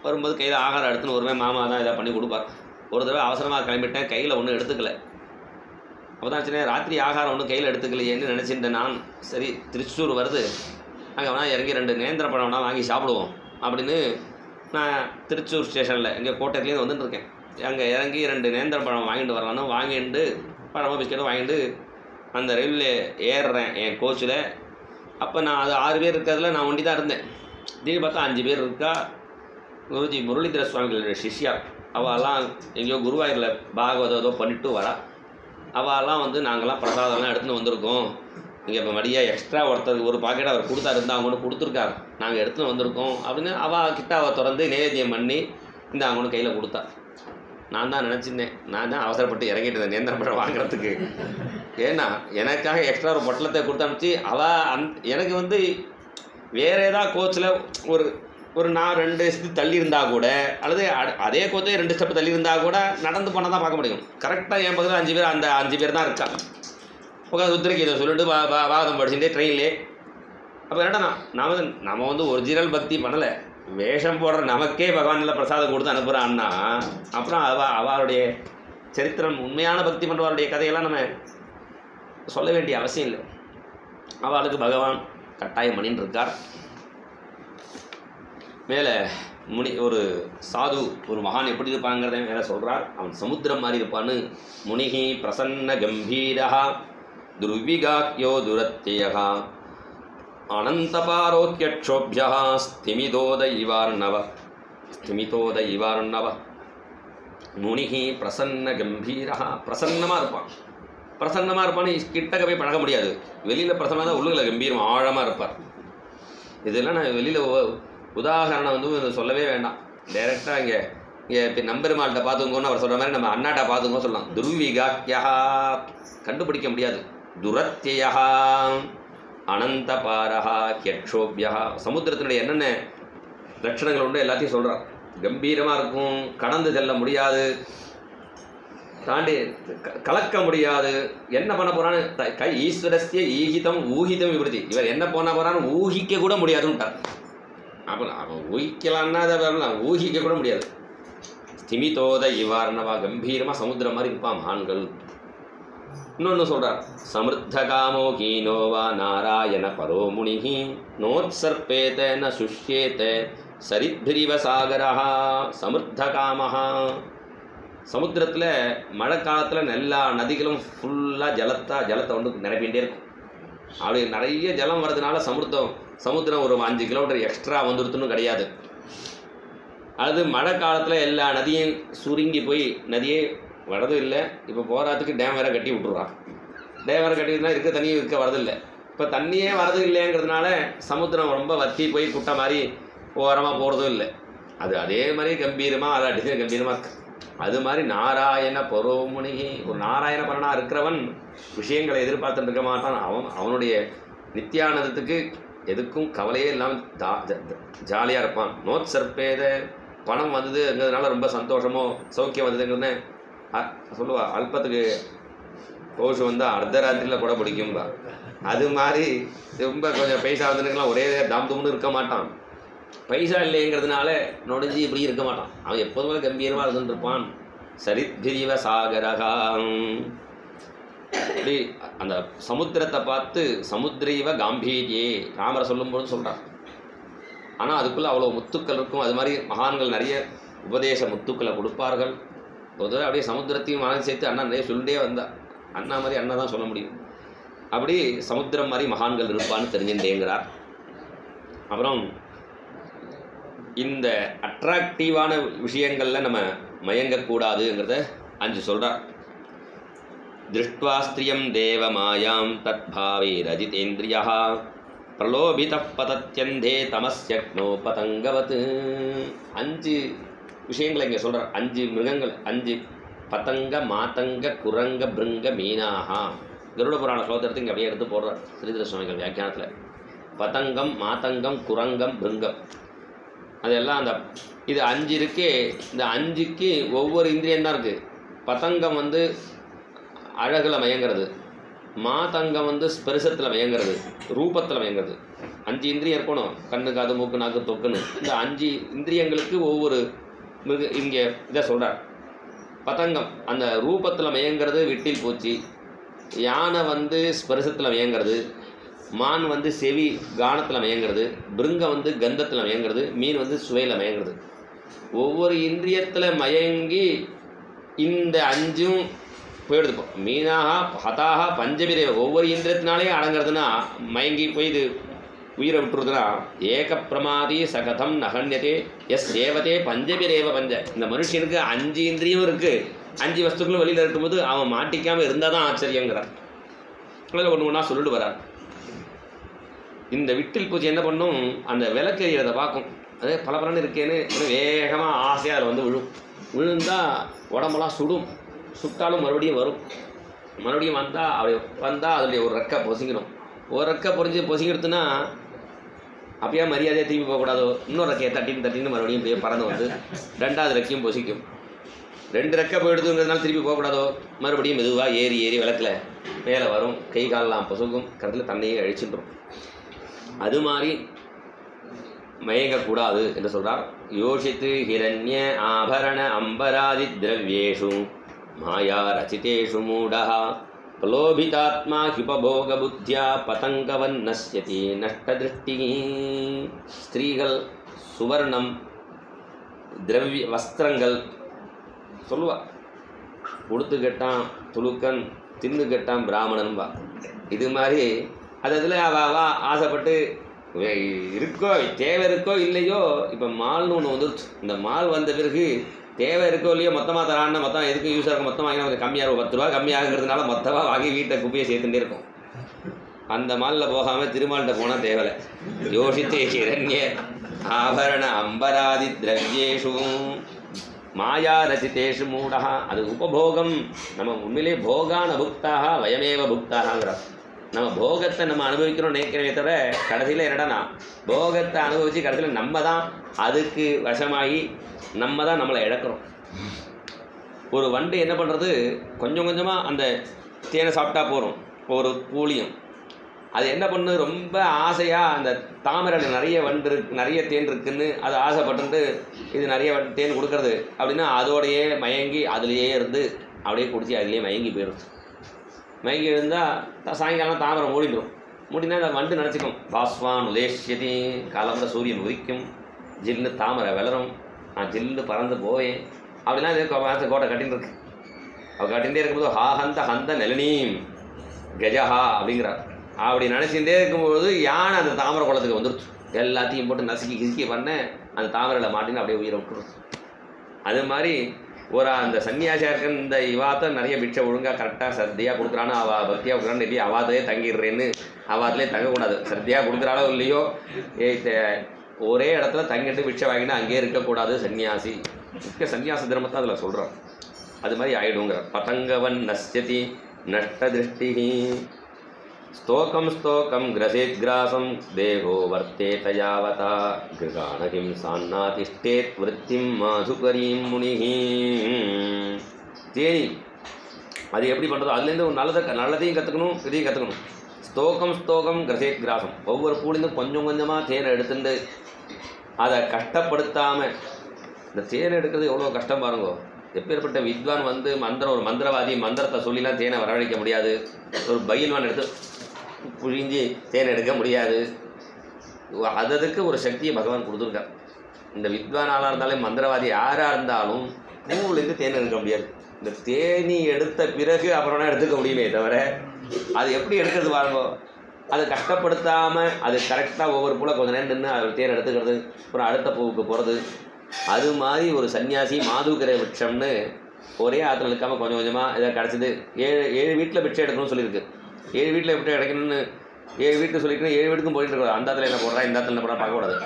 வரும்போது கையில் ஆகாரம் எடுத்துன்னு வருவேன். மாமா தான் இதை பண்ணி கொடுப்பார். ஒரு தடவை அவசரமாக கிளம்பிட்டேன், கையில் ஒன்றும் எடுத்துக்கல. அப்போ தான் சின்ன ராத்திரி ஆகாரம் ஒன்றும் கையில் எடுத்துக்கலையேன்னு நினச்சிட்டேன் நான். சரி திருச்சூர் வருது, அங்கே வேணால் இறங்கி 2 நேந்திர பழம் வேணால் வாங்கி சாப்பிடுவோம் அப்படின்னு நான் திருச்சூர் ஸ்டேஷனில் இங்கே கோட்டையிலேருந்து வந்துட்டுருக்கேன். அங்கே இறங்கி 2 நேந்திர பழம் வாங்கிட்டு வரலான்னு வாங்கிட்டு பழமோ பிஸ்கெட்டும் வாங்கிட்டு அந்த ரயிலில் ஏறுறேன் என் கோச்சில். அப்போ நான் அது 6 பேர் இருக்கிறதுல நான் ஒண்டி தான் இருந்தேன். திடீர்னு பார்த்தா 5 பேர் இருக்கா. குருஜி முரளிதர சுவாமிகளோட சிஷ்யா, அவெல்லாம் எங்கேயோ குருவாயூரில் பாகவதம் ஏதோ பண்ணிட்டு வரா. அவெல்லாம் நாங்கள்லாம் பிரசாதம்லாம் எடுத்துன்னு வந்திருக்கோம். இங்கே இப்போ மடியாக எக்ஸ்ட்ரா ஒருத்தருக்கு ஒரு பாக்கெட் அவர் கொடுத்தாருந்தா அவங்க கொடுத்துருக்காரு, நாங்கள் எடுத்துன்னு வந்திருக்கோம் அப்படின்னு கிட்ட அவள் திறந்து நேவேத்தியம் பண்ணி இந்த அவனு கையில் கொடுத்தா. நான் தான் நினச்சிருந்தேன், நான் தான் அவசரப்பட்டு இறங்கிட்டு நேந்திர பழம் வாங்குறதுக்கு. ஏன்னா எனக்காக எக்ஸ்ட்ரா ஒரு பொட்டலத்தை கொடுத்து அனுப்பிச்சு அவள் எனக்கு வேறு ஏதாவது கோச்சில் ஒரு நான் 2 ஸ்டெப் தள்ளி இருந்தால் கூட, அல்லது அதே கோச்சில் 2 ஸ்டெப் தள்ளி இருந்தால் கூட நடந்து போனால் தான் பார்க்க முடியும். கரெக்டாக என் பக்கத்தில் 5 பேர், அந்த 5 பேர் தான் இருக்கா. உட்காந்து உத்திரிக்கை இதை சொல்லிட்டு வாதம் படிச்சுட்டே ட்ரெயின்லே அப்போ என்னடா நம்ம வந்து ஒரிஜினல் பக்தி பண்ணலை, வேஷம் போடுற நமக்கே பகவான் நல்ல பிரசாதம் கொடுத்து அனுப்புகிறான்னா அப்புறம் அவளுடைய சரித்திரம் உண்மையான பக்தி பண்ணுறவருடைய கதையெல்லாம் நம்ம சொல்ல வேண்டிய அவசியம் இல்லை. அவளுக்கு பகவான் கட்டாயம் பண்ணின்னு இருக்கார். மேலே ஒரு சாது ஒரு மகான் எப்படி இருப்பாங்கிறத மேலே சொல்கிறார். அவன் சமுத்திரம் மாதிரி இருப்பான்னு. முனிகி பிரசன்ன கம்பீரா துர்விகாக்யோ துரத்தியா அனந்தபாரோக்கியக்ஷோபியா ஸ்திமிதோத இவார்ணவ. முனிகி பிரசன்ன கம்பீரா, பிரசன்னமாக இருப்பான். பிரசன்னமாக இருப்பான்னு கிட்டக்க போய் பழக முடியாது. வெளியில் பிரசன்னா தான், உள்ளுல கம்பீரம் ஆழமாக இருப்பார். இதெல்லாம் நான் வெளியில் உதாரணம் வந்து சொல்லவே வேண்டாம். டைரெக்டாக இங்கே நம்பெருமாள்கிட்ட பார்த்துங்கன்னு அவர் சொல்கிற மாதிரி நம்ம அண்ணாட்டா பார்த்துங்க சொல்லலாம். துர்விகாக்கியா கண்டுபிடிக்க முடியாது. துரத்தியா அனந்தபாரஹா யக்ஷோபியா, சமுத்திரத்தினுடைய என்னென்ன லட்சணங்கள் உண்டு எல்லாத்தையும் சொல்கிறார். கம்பீரமாக இருக்கும், கடந்து செல்ல முடியாது, தாண்டி கலக்க முடியாது. என்ன பண்ண போகிறான்னு ஈஸ்வரஸ்ய ஈகிதம் ஊகிதம் விபருத்தி, இவர் என்ன பண்ண போகிறான்னு ஊகிக்க கூட முடியாதுன்ட்டார். அப்போ அவன் ஊகிக்கலான்னா அதை வரலாம், ஊகிக்க கூட முடியாது. ஸ்திமிதோத இவார்ணவா, கம்பீரமாக சமுத்திரம் மாதிரி இருப்பான் ஆண்கள். இன்னொன்று சொல்கிறார். சமிருத்த காமோ கீனோவா நாராயண பரோ முனிஹி நோத்சர்பேத ந சுஷ்யேத சரித்பிரிவ சாகரா. சமிருத்த காமஹா, சமுத்திரத்தில் மழை காலத்தில் எல்லா நதிகளும் ஃபுல்லாக ஜலத்தை வந்து நிரப்பிகிட்டே இருக்கும். அப்படி நிறைய ஜலம் வர்றதுனால சமுத்திரம் ஒரு 5 கிலோமீட்டர் எக்ஸ்ட்ரா வந்துடுத்துன்னு கிடையாது. அது மழை காலத்தில் எல்லா நதியும் சுருங்கி போய் நதியே வரதும் இல்லை. இப்போ போகிறதுக்கு டேம் வேறு கட்டி விட்டுருவான். டேம் வேறு கட்டினா இருக்க தண்ணியும் இருக்க வரதில்லை. இப்போ தண்ணியே வரது இல்லைங்கிறதுனால சமுத்திரம் ரொம்ப வற்றி போய் குட்டை மாதிரி ஓரமாக போகிறதும் இல்லை. அது அதே மாதிரி கம்பீரமாக அதை அடிச்சு கம்பீரமாக இருக்கு. அது மாதிரி நாராயண பரோமுனி, ஒரு நாராயண பரனாக இருக்கிறவன் விஷயங்களை எதிர்பார்த்துட்டு இருக்க மாட்டான். அவனுடைய நித்தியானந்தத்துக்கு எதுக்கும் கவலையே இல்லாமல் ஜாலியாக இருப்பான். நோட் சர்ப்பேத, பணம் வந்ததுங்கிறதுனால ரொம்ப சந்தோஷமோ சௌக்கியம் வந்ததுங்கிறதுன்னு சொல்லுவா. அல்பத்துக்கு கோஷு வந்தால் அர்த்தராத்திரியில் கூட பிடிக்கும்பா. அது மாதிரி ரொம்ப கொஞ்சம் பைசா வந்ததுக்கெல்லாம் ஒரே தாம்தும்னு இருக்க மாட்டான். பைசா இல்லைங்கிறதுனால நொடிஞ்சு இப்படி இருக்க மாட்டான். அவன் எப்போதுமே கம்பீரமாக இருந்துருப்பான். சரித்பிரிவ சாகரகாம், இப்படி அந்த சமுத்திரத்தை பார்த்து சமுத்திரீவ காம்பீரியே ராமரை சொல்லும்போது சொல்கிறான். ஆனால் அதுக்குள்ளே அவ்வளோ முத்துக்கள் இருக்கும். அது மாதிரி மகான்கள் நிறைய உபதேச முத்துக்களை கொடுப்பார்கள். பொதுவாக அப்படியே சமுத்திரத்தையும் மனசு சேர்த்து அண்ணா நிறைய சொல்லிட்டே வந்தா. அண்ணா மாதிரி அண்ணா தான் சொல்ல முடியும். அப்படி சமுத்திரம் மாதிரி மகான்கள் இருப்பான்னு தெரிஞ்சுட்டேங்கிறார். அப்புறம் இந்த அட்ராக்டிவான விஷயங்களில் நம்ம மயங்கக்கூடாதுங்கிறத 5 சொல்கிறார். திருஷ்ட்வாஸ்திரியம் தேவமாயாம் தத்பாவே ரஜிதேந்திரியா பிரலோபித பதத்யந்தே தமஸ்யக்னோ பதங்கவத். 5 விஷயங்களை இங்கே சொல்கிறார். 5 மிருகங்கள், 5 பதங்க மாதங்க குரங்க பிருங்க மீனாகா. கருட புராண ஸ்லோகத்தை இங்கே அப்படியே எடுத்து போடுறார் ஸ்ரீதர சுவாமிகள் வியாக்கியானத்தில். பதங்கம் மாதங்கம் குரங்கம் பிருங்கம் அதெல்லாம் இது 5 இருக்கே. இந்த 5க்கு ஒவ்வொரு இந்திரியம் தான் இருக்குது. பதங்கம் அழகில் மயங்கிறது, மாதங்கம் ஸ்பெரிசத்தில் மயங்கிறது, ரூபத்தில் மயங்கிறது. 5 இந்திரியம் இருக்கணும், கண்ணு காது மூக்கு நாக்கு தொக்குன்னு. இந்த 5 இந்திரியங்களுக்கு ஒவ்வொரு இங்கே இதை சொல்கிறார். பதங்கம் அந்த ரூபத்தில் மயங்கிறது விட்டில் பூச்சி, யானை ஸ்பெரிசத்தில் மயங்கிறது, மான் செவி கானத்தில் மயங்கிறது, பிருங்கம் கந்தத்தில் மயங்கிறது, மீன் சுவையில் மயங்கிறது. ஒவ்வொரு இந்திரியத்தில் மயங்கி இந்த 5ம் போயிடுது. மீனாக ஹதாக பஞ்சபிரேவ, ஒவ்வொரு இந்திரியத்தினாலே அடங்கிறதுனா மயங்கி போய் இது உயிரை விட்டுருதுன்னா ஏக பிரமாதி சகதம் நகன்யதே எஸ் தேவதே பஞ்சபிரேவ பஞ்ச. இந்த மனுஷனுக்கு 5 இந்திரியம் இருக்குது, 5 வஸ்துக்களும் வெளியில் இருக்கும்போது அவன் மாட்டிக்காமல் இருந்தால் தான் ஆச்சரியங்கிறார். அதில் ஒன்று ஒன்றா சொல்லிட்டு வரார். இந்த விட்டில் பூச்சி என்ன பண்ணும், அந்த விளக்கெறியதை பார்க்கும். அதே பலபலன்னு இருக்கேன்னு வேகமாக ஆசையாக அதில் விழுந்தால் உடம்பெல்லாம் சுடும். சுட்டாலும் மறுபடியும் வரும். மறுபடியும் வந்தால் அதனுடைய ஒரு ரெக்கை பொசிக்கணும். ஒரு ரெக்கை பொசிக்கிடுத்துன்னா அப்பயே மரியாதையாக திரும்பி போகக்கூடாதோ, இன்னொரு ரெக்கையை தட்டின்னு மறுபடியும் இப்படியே பறந்து 2வது ரெக்கையும் பொசிக்கும். 2 ரெக்கை போயிடுதுங்கிறதுனால திரும்பி போகக்கூடாதோ, மறுபடியும் மெதுவாக ஏறி விளக்கில் மேலே வரும். கை காலெலாம் பொசுக்கும், கருத்தில் தண்ணியை அழிச்சுட்டுரும். அது மாதிரி மயங்கக்கூடாது என்று சொல்றார். யோஷித்து ஹிரண்ய ஆபரண அம்பராதி திரவியேஷு மாயா ரச்சிதேஷு மூடஹ பிரலோபிதாத்மா ஹிபபோக புத்தியா பதங்கவன் நஸ்யதி நஷ்டதிருஷ்டி. ஸ்திரீகள் சுவர்ணம் திரவிய வஸ்திரங்கள் சொல்லுவா, உடுத்து கெட்டான் துலுக்கன், தின்னு கெட்டான் பிராமணன்பா. இது மாதிரி அது அதில் அவ ஆசைப்பட்டு இருக்கோ தேவை இருக்கோ இல்லையோ. இப்போ மால்னு ஒன்று வந்துருச்சு. இந்த மால் வந்த பிறகு தேவை இருக்கோ இல்லையோ மொத்தமாக தரான்னு மொத்தம் எதுக்கு யூஸாக இருக்கும், மொத்தம் வாங்கினா கொஞ்சம் கம்மியாக இருக்கும், 10 ரூபா கம்மியாகிறதுனால மொத்தமாக வாங்கி வீட்டை குப்பையை சேர்த்துட்டே இருக்கும். அந்த மாலில் போகாமல் திருமால்கிட்ட போனால் தேவலை. யோசித்தே ஹிரண்ய ஆபரண அம்பராதி திரவியேஷு மாயா ரசிதேஷு மூடா. அது உபபோகம். நம்ம உண்மையிலே போகான புக்தாக வயமேவ புக்தாகங்கிறார். நம்ம போகத்தை நம்ம அனுபவிக்கிறோம் நினைக்கிறவே தவிர கடைசியில் என்னடா போகத்தை அனுபவித்து கடைசியில் நம்ம தான் அதுக்கு வசமாகி நம்ம தான் நம்மளை இழக்கிறோம். ஒரு வண்டு என்ன பண்ணுறது, கொஞ்சம் கொஞ்சமாக அந்த தேனை சாப்பிட்டா போகிறோம். ஒரு பூலியும் அது என்ன பண்ணு, ரொம்ப ஆசையாக அந்த தாமரையில் நிறைய வண்டு இருக்கு, நிறைய தேன் இருக்குன்னு அது ஆசைப்பட்டு இது நிறைய தேன் கொடுக்கறது அப்படின்னா அதோடையே மயங்கி அதுலேயே இருந்து அப்படியே குடிச்சு அதுலேயே மயங்கி போயிடுச்சு. மயங்கி இருந்தால் சாயங்காலம் தாமரை மூடிடும். மூடினா அந்த வண்டு நினச்சிக்கும் பாஸ்வான் உலேஷ்யதி, காலம்புற சூரியன் உதிக்கும், ஜில்னு தாமரை வளரும், நான் ஜில்லு பறந்து போவேன் அப்படிலாம் இது கோட்டை கட்டின்னு இருக்கு. அவள் கட்டிகிட்டே இருக்கும்போது ஹந்த ஹந்த நிலனீம் கஜஹா அப்படிங்கிறார். அப்படி நினச்சிட்டே இருக்கும்போது யானை அந்த தாமரை குளத்துக்கு வந்துருச்சு. எல்லாத்தையும் போட்டு நசுக்கி கிசுக்கி பண்ண அந்த தாமரையில் மாட்டின்னு அப்படியே உயிரை விட்டுருச்சு. அது மாதிரி ஒரு அந்த சன்னியாசியாக இருக்க இந்த இவாத்தை நிறைய பிட்சை ஒழுங்காக கரெக்டாக சத்தியாக கொடுக்குறான்னு அவள் பக்தியாக கொடுக்குறான்னு நெட்டி அவாத்தையே தங்கிடுறேன்னு அவாத்திலே தங்கக்கூடாது. சத்தியாக கொடுக்குறாளோ இல்லையோ ஒரே இடத்துல தங்கிட்டு பிட்சை வாங்கினா அங்கேயே இருக்கக்கூடாது சன்னியாசி. முக்கிய சன்னியாச தர்மத்தை அதில் சொல்கிறார். அது மாதிரி ஆயிடுங்கிறார். பதங்கவன் நஸ்யதி நஷ்ட திருஷ்டி. ஸ்தோகம் ஸ்தோகம் கிரசேத் கிராசம் தேகோ வர்த்தேத யாவதா கிருகாணகிம் சான்னாதிஷ்டேத் விருத்திம் மாதுகரீம் முனிஹி. தேனி அது எப்படி பண்ணுறதோ அதுலேருந்து ஒரு நல்லதையும் கற்றுக்கணும், இதையும் கற்றுக்கணும். ஸ்தோகம் ஸ்தோகம் கிரசேத் கிராசம். ஒவ்வொரு பூலேருந்து கொஞ்சம் கொஞ்சமாக தேனை எடுத்துட்டு அதை கஷ்டப்படுத்தாமல், இந்த தேனை எடுக்கிறது எவ்வளோ கஷ்டம் பாருங்கோ. எப்பேற்பட்ட வித்வான் வந்து ஒரு மந்திரவாதி மந்திரத்தை சொல்லிலாம் தேனை வரவழைக்க முடியாது. ஒரு பயில்வான் எடுத்து புழிஞ்சு தேனை எடுக்க முடியாது. அதுக்கு ஒரு சக்தியை பகவான் கொடுத்துருக்கார். இந்த வித்வானாக இருந்தாலும் மந்திரவாதி யாராக இருந்தாலும் பூவிலேருந்து தேனை எடுக்க முடியாது. இந்த தேனி எடுத்த பிறகு அப்புறம்னா எடுத்துக்க முடியுமே தவிர அது எப்படி எடுக்கிறது பாருங்கோ. அதை கஷ்டப்படுத்தாமல் அது கரெக்டாக ஒவ்வொரு பூவில் கொஞ்சம் நேரம் நின்று அது தேன் எடுத்துக்கிறது, அப்புறம் அடுத்த பூவுக்கு போகிறது. அது மாதிரி ஒரு சன்னியாசி மாதுகர விட்சம்னு ஒரே ஆற்றுல இருக்காமல் கொஞ்சம் கொஞ்சமாக இதை கிடச்சிது. 7 வீட்டில் பிட்சை எடுக்கணும்னு சொல்லியிருக்கு. 7 வீட்டில் எப்படி கிடைக்கணும்னு 7 வீட்டு சொல்லிட்டு 7 வீட்டுக்கும் போயிட்டு இருக்கோம். அந்த ஆற்றுல என்ன போடுறா இந்த ஆற்றுல என்ன போடுறா பார்க்கக்கூடாது.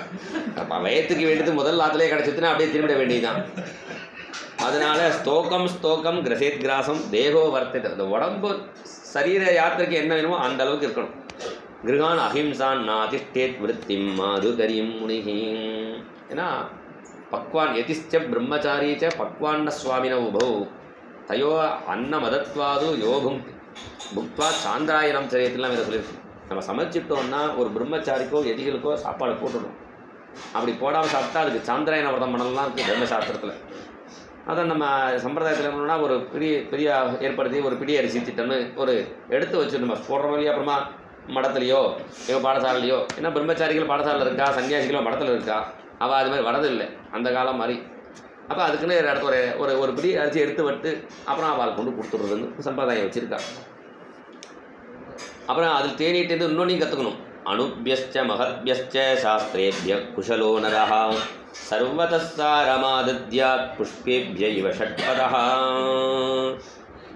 அப்போ வயத்துக்கு வேண்டியது முதல் ஆற்றுலேயே கிடச்சிதுன்னா அப்படியே திரும்பிட வேண்டியதுதான். அதனால ஸ்தோகம் ஸ்தோகம் கிரசேத் கிராசம் தேகோ வர்த்தது. அந்த உடம்பு சரீர யாத்திரைக்கு என்ன வேணுமோ அந்த அளவுக்கு இருக்கணும். கிருகான் அஹிம்சான் நாதிஷ்டேத் விருத்திம் மாதுகரீம் முனிஹி. ஏன்னா பக்வான் யதிஷ்ச பிரம்மச்சாரீச்ச பக்வான்ன சுவாமின உபௌ தயோ அன்ன மதத்வாது யோகும் புக்வா சாந்திராயணம் சரியத்திலாம் வேறு சொல்லியிருக்கு. நம்ம சமைச்சிட்டோம்னா ஒரு பிரம்மச்சாரிக்கோ எதிகளுக்கோ சாப்பாடு போட்டுடணும். அப்படி போடாமல் சாப்பிட்டா அதுக்கு சாந்திராயண விரதம் பண்ணலாம் இருக்குது தர்மசாஸ்திரத்தில். அதை நம்ம சம்பிரதாயத்தில் என்னன்னா ஒரு பெரிய ஏற்படுத்தி ஒரு பிடி அரிசி திட்டம்னு ஒரு எடுத்து வச்சு நம்ம போடுறோம் இல்லையா. அப்புறமா மடத்துலையோ எங்கள் பாடசாலையோ, ஏன்னா பிரம்மச்சாரிகள் பாடசாலையில் இருக்கா, சன்னியாசிகளும் மடத்தில் இருக்கா, அவள் அது மாதிரி வரது இல்லை அந்த காலம் மாதிரி. அப்போ அதுக்குன்னு ஒரு பிடி அரிசி எடுத்து விட்டு அப்புறம் அவள் கொண்டு கொடுத்துட்றதுன்னு சம்பிரதாயம் வச்சுருக்கா. அப்புறம் அதில் தேனிட்டு இன்னொன்னையும் கற்றுக்கணும். அணுபியஸ்ச மகத்பியஸ்ச சாஸ்திரேபிய குஷலோ நரஹ சர்வதஸ்ஸாரமாதத்யாத் புஷ்பேபிய இவ ஷட்பதா.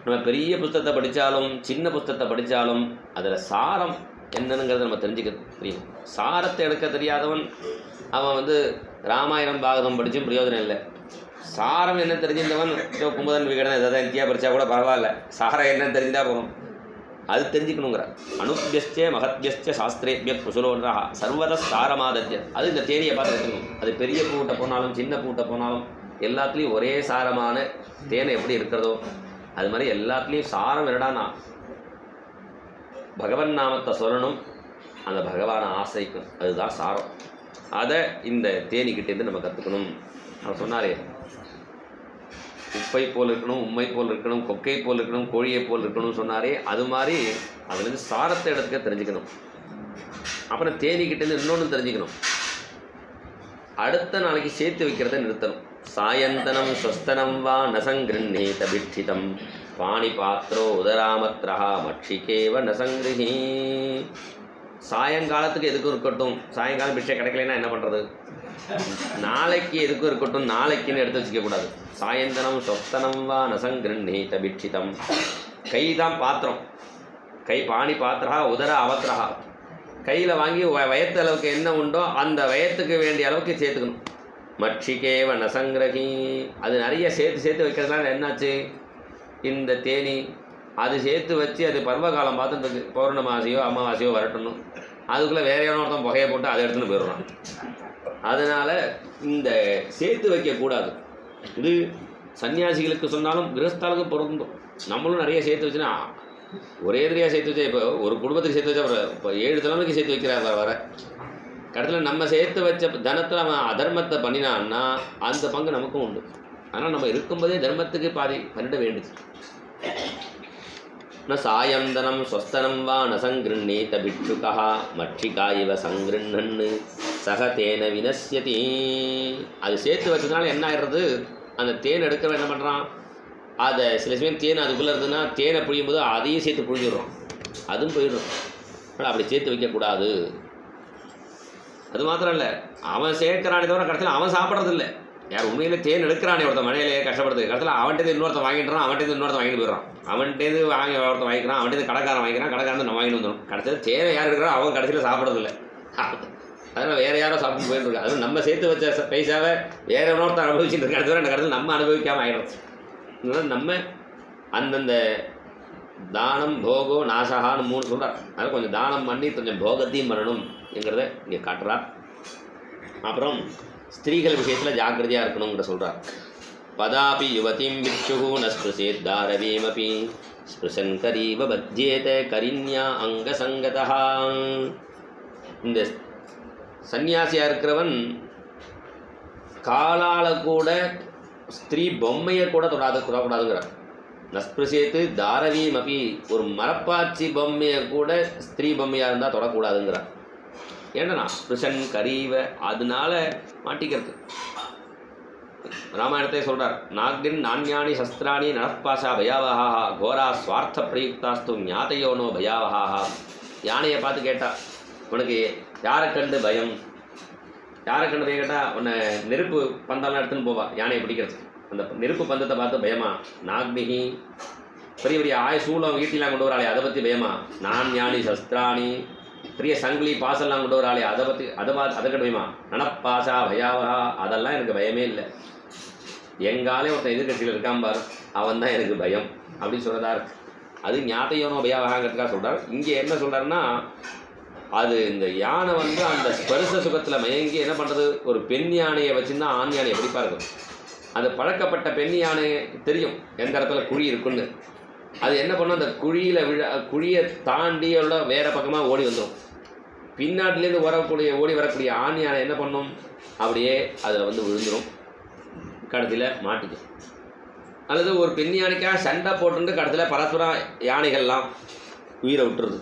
நம்ம பெரிய புஸ்தகத்தை படித்தாலும் சின்ன புஸ்தகத்தை படித்தாலும் அதில் சாரம் என்னங்கிறத நம்ம தெரிஞ்சுக்க தெரியும். சாரத்தை எடுக்க தெரியாதவன் அவன் வந்து ராமாயணம் பாகவதம் படித்தும் பிரயோஜனம் இல்லை. சாரம் என்ன தெரிஞ்சிருந்தவன் குமுதன் விகடன் எதாவது இந்தியா படித்தா கூட பரவாயில்ல, சாரம் என்னன்னு தெரிஞ்சால் போகணும். அது தெரிஞ்சுக்கணுங்கிற. அணுபியஸ்சே மகத்பியஸ்ச சாஸ்திரேபிய குசுலோன்றா சர்வத சாரமாதத்ய. அது இந்த தேனியை பார்த்து எடுத்துக்கணும். அது பெரிய பூட்டை போனாலும் சின்ன பூட்டை போனாலும் எல்லாத்துலேயும் ஒரே சாரமான தேனை எப்படி இருக்கிறதோ அது மாதிரி எல்லாத்துலேயும் சாரம் என்னடானா பகவன் நாமத்தை சொல்லணும், அந்த பகவானை ஆசைக்கும். அதுதான் சாரம். அதை இந்த தேனிக்கிட்டேருந்து நம்ம கற்றுக்கணும். அவர் சொன்னாரே, உப்பை போல் இருக்கணும், உண்மை போல் இருக்கணும், கொக்கை போல் இருக்கணும், கோழியை போல் இருக்கணும்னு சொன்னாரே, அது மாதிரி அதுலேருந்து சாரத்தை எடுத்துக்க தெரிஞ்சுக்கணும். அப்புறம் தேனிக்கிட்டேருந்து இன்னொன்று தெரிஞ்சுக்கணும். அடுத்த நாளைக்கு சேர்த்து வைக்கிறத நிறுத்தணும். சாயந்தனம் ஸ்வஸ்தனம் வா நசங்கிருண்ணேத பிட்சிதம் பாணி பாத்திரோ உதராமத்ரா மட்சிகேவ நசங்கிருஹி. சாயங்காலத்துக்கு எதுக்கும் இருக்கட்டும், சாயங்காலம் பிட்சை கிடைக்கலன்னா என்ன பண்ணுறது, நாளைக்கு எதுக்கும் இருக்கட்டும், நாளைக்குன்னு எடுத்து வச்சுக்கக்கூடாது. சாயந்தனம் ஸ்வஸ்தனம் வா நசங்கிருண்ணேத பிட்சிதம். கை தான் பாத்திரம், கை பாணி பாத்திரா உதர அவத்ரா. கையில் வாங்கி வயத்து அளவுக்கு என்ன உண்டோ அந்த வயத்துக்கு வேண்டிய அளவுக்கு சேர்த்துக்கணும். மட்சிகேவ நசங்கிரகி. அது நிறைய சேர்த்து வைக்கிறதுனால என்னாச்சு, இந்த தேனி அது சேர்த்து வச்சு அது பருவகாலம் பார்த்துட்டு இருக்கு. பௌர்ணமாசியோ அமாவாசையோ வரட்டணும், அதுக்குள்ளே வேற ஒருத்தன் புகையை போட்டு அதை எடுத்துன்னு போயிடுறான். அதனால் இந்த சேர்த்து வைக்கக்கூடாது. இது சன்னியாசிகளுக்கு சொன்னாலும் கிரகஸ்தாலுக்கு பொருந்தும். நம்மளும் நிறைய சேர்த்து வச்சுன்னா ஒரே எதிரியாக சேர்த்து வச்சா, இப்போ ஒரு குடும்பத்துக்கு சேர்த்து வச்சா இப்போ 7 தலைமுறைக்கு சேர்த்து வைக்கிறார் வர கடைசியில் நம்ம சேர்த்து வச்ச தனத்தில் அவன் அதர்மத்தை பண்ணினான்னா அந்த பங்கு நமக்கும் உண்டு. ஆனால் நம்ம இருக்கும்போதே தர்மத்துக்கு பாதி பண்ணிட வேண்டியது. ந சாயந்தனம் ஸ்வஸ்தனம் வா நசங்கிருண்ணேத பிட்சுகா மட்சிகா இவ சங்கிருண்ணன்னு சக தேன வினஸ்யதி. அது சேர்த்து வச்சதுனால என்ன ஆயிடுறது, அந்த தேன் எடுக்கிறவன் என்ன பண்ணுறான், அதை சில சமயம் தேன் அதுக்குள்ளே இருந்ததுன்னா தேனை புழியும் போது அதையும் சேர்த்து புழிஞ்சிடுறான், அதுவும் போயிடும். ஆனால் அப்படி சேர்த்து வைக்கக்கூடாது. அது மாத்திரம் இல்லை, அவன் சேர்க்கிறானே தவிர கடைசியில் அவன் சாப்பிட்றதில்லை. யார் உண்மையிலே தேன் எடுக்கிறானே ஒருத்தன் மழையிலே கஷ்டப்படுறது, கடைசியில் அவன்கிட்ட இன்னொருத்தன் வாங்கிட்டுறான், அவன்கிட்ட இன்னொருத்தன் வாங்கிட்டு போயிடுறான். அவன்கிட்டேருந்து வாங்கி ஒருத்தன் வாங்கிக்கிறான், அவன்கிட்ட கடைக்காரன் வாங்கிக்கிறான், கடைக்காரன் நம்ம வாங்கிட்டு வந்துடும். கடைசியில் தேனை யார் எடுக்கிறான் அவன் கடைசியில் சாப்பிட்றதில்லை. அதனால் வேறு யாரோ சாப்பிட்டு போயிட்டு அதுவும் நம்ம சேர்த்து வச்ச பைசாவை வேறு இன்னொருத்தன் அனுபவிச்சுட்டு இருக்க இடத்துல அந்த கடைசியில் நம்ம அனுபவிக்காமல் ஆகிடுறது. அதனால் நம்ம அந்தந்த தானம் போகோ நாசகான்னு 3 சொல்கிறார். அதனால் கொஞ்சம் தானம் பண்ணி கொஞ்சம் போகத்தையும் பண்ணணும்ங்கிறத இங்கே காட்டுறார். அப்புறம் ஸ்திரீகள் விஷயத்தில் ஜாக்கிரதையாக இருக்கணுங்கிற சொல்கிறார். பதாபி யுவதிம் பிட்சுகு நஸ்பிருசேத் தாரவீமபி ஸ்பிருசன் கரீவ பத்யேத கரிண்யா அங்கசங்கதா. இந்த சன்னியாசியாக இருக்கிறவன் காலால் கூட ஸ்திரீ பொம்மையை கூட தொடக்கூடாதுங்கிறார். நஸ்பிருசேத்து தாரவீமபி, ஒரு மரப்பாச்சி பொம்மையை கூட ஸ்திரீ பொம்மையாக இருந்தால் தொடக்கூடாதுங்கிறார். ஏன்னா ஸ்பிருஷன் கரீவ, அதனால மாட்டிக்கிறது. ராமாயணத்தை சொல்கிறார், நாக்தின் நானியானி சஸ்திராணி நனப்பாசா பயாவஹா கோரா ஸ்வார்த்த பிரயுக்தாஸ்து ஞாதையோனோ பயாவஹா. யானையை பார்த்து கேட்டா, உனக்கு யாரை கண்டு பயம், யாரை கண்டு பயம் கேட்டால் உன்னை நெருப்பு பந்தெல்லாம் எடுத்துன்னு போவா யானையை பிடிக்கிறது. அந்த நெருப்பு பந்தத்தை பார்த்து பயமா, நாக்னிகி பெரிய பெரிய சூளம் வீட்டிலாம் கொண்டு வராளே அதை பற்றி பயமா, நானியானி சஸ்திராணி பெரிய சங்கிலி பாசெல்லாம் கொண்டு வராளே அதை கண்டு பயமா, நனப்பாசா பயாவஹா அதெல்லாம் எனக்கு பயமே இல்லை. எங்காலே ஒருத்தன் எதிர்கட்சியில் இருக்கான் பார், அவன் தான் எனக்கு பயம் அப்படின்னு சொல்கிறதா இருக்கு. அது ஞாத்தையோனோ பயாவகாங்கிறதுக்காக சொல்கிறார். இங்கே என்ன சொல்கிறாருன்னா, அது இந்த யானை அந்த ஸ்பரிச சுகத்தில் மயங்கி என்ன பண்ணுறது, ஒரு பெண் யானையை வச்சுருந்தா ஆண் யானை எப்படி இருக்கும். அது பழக்கப்பட்ட பெண் யானை தெரியும் எந்த இடத்துல குழி இருக்குன்னு. அது என்ன பண்ணும், அந்த குழியை தாண்டியோட வேறு பக்கமாக ஓடி வந்துடும். பின்னாட்டிலேருந்து ஓடி வரக்கூடிய ஆண் யானை என்ன பண்ணும், அப்படியே அதில் விழுந்துடும், கடைசியில் மாட்டிக்கும். அல்லது ஒரு பெண் யானைக்காக சண்டை போட்டு கடைசியில் பரஸ்பரம் யானைகள்லாம் உயிரை விட்டுருது.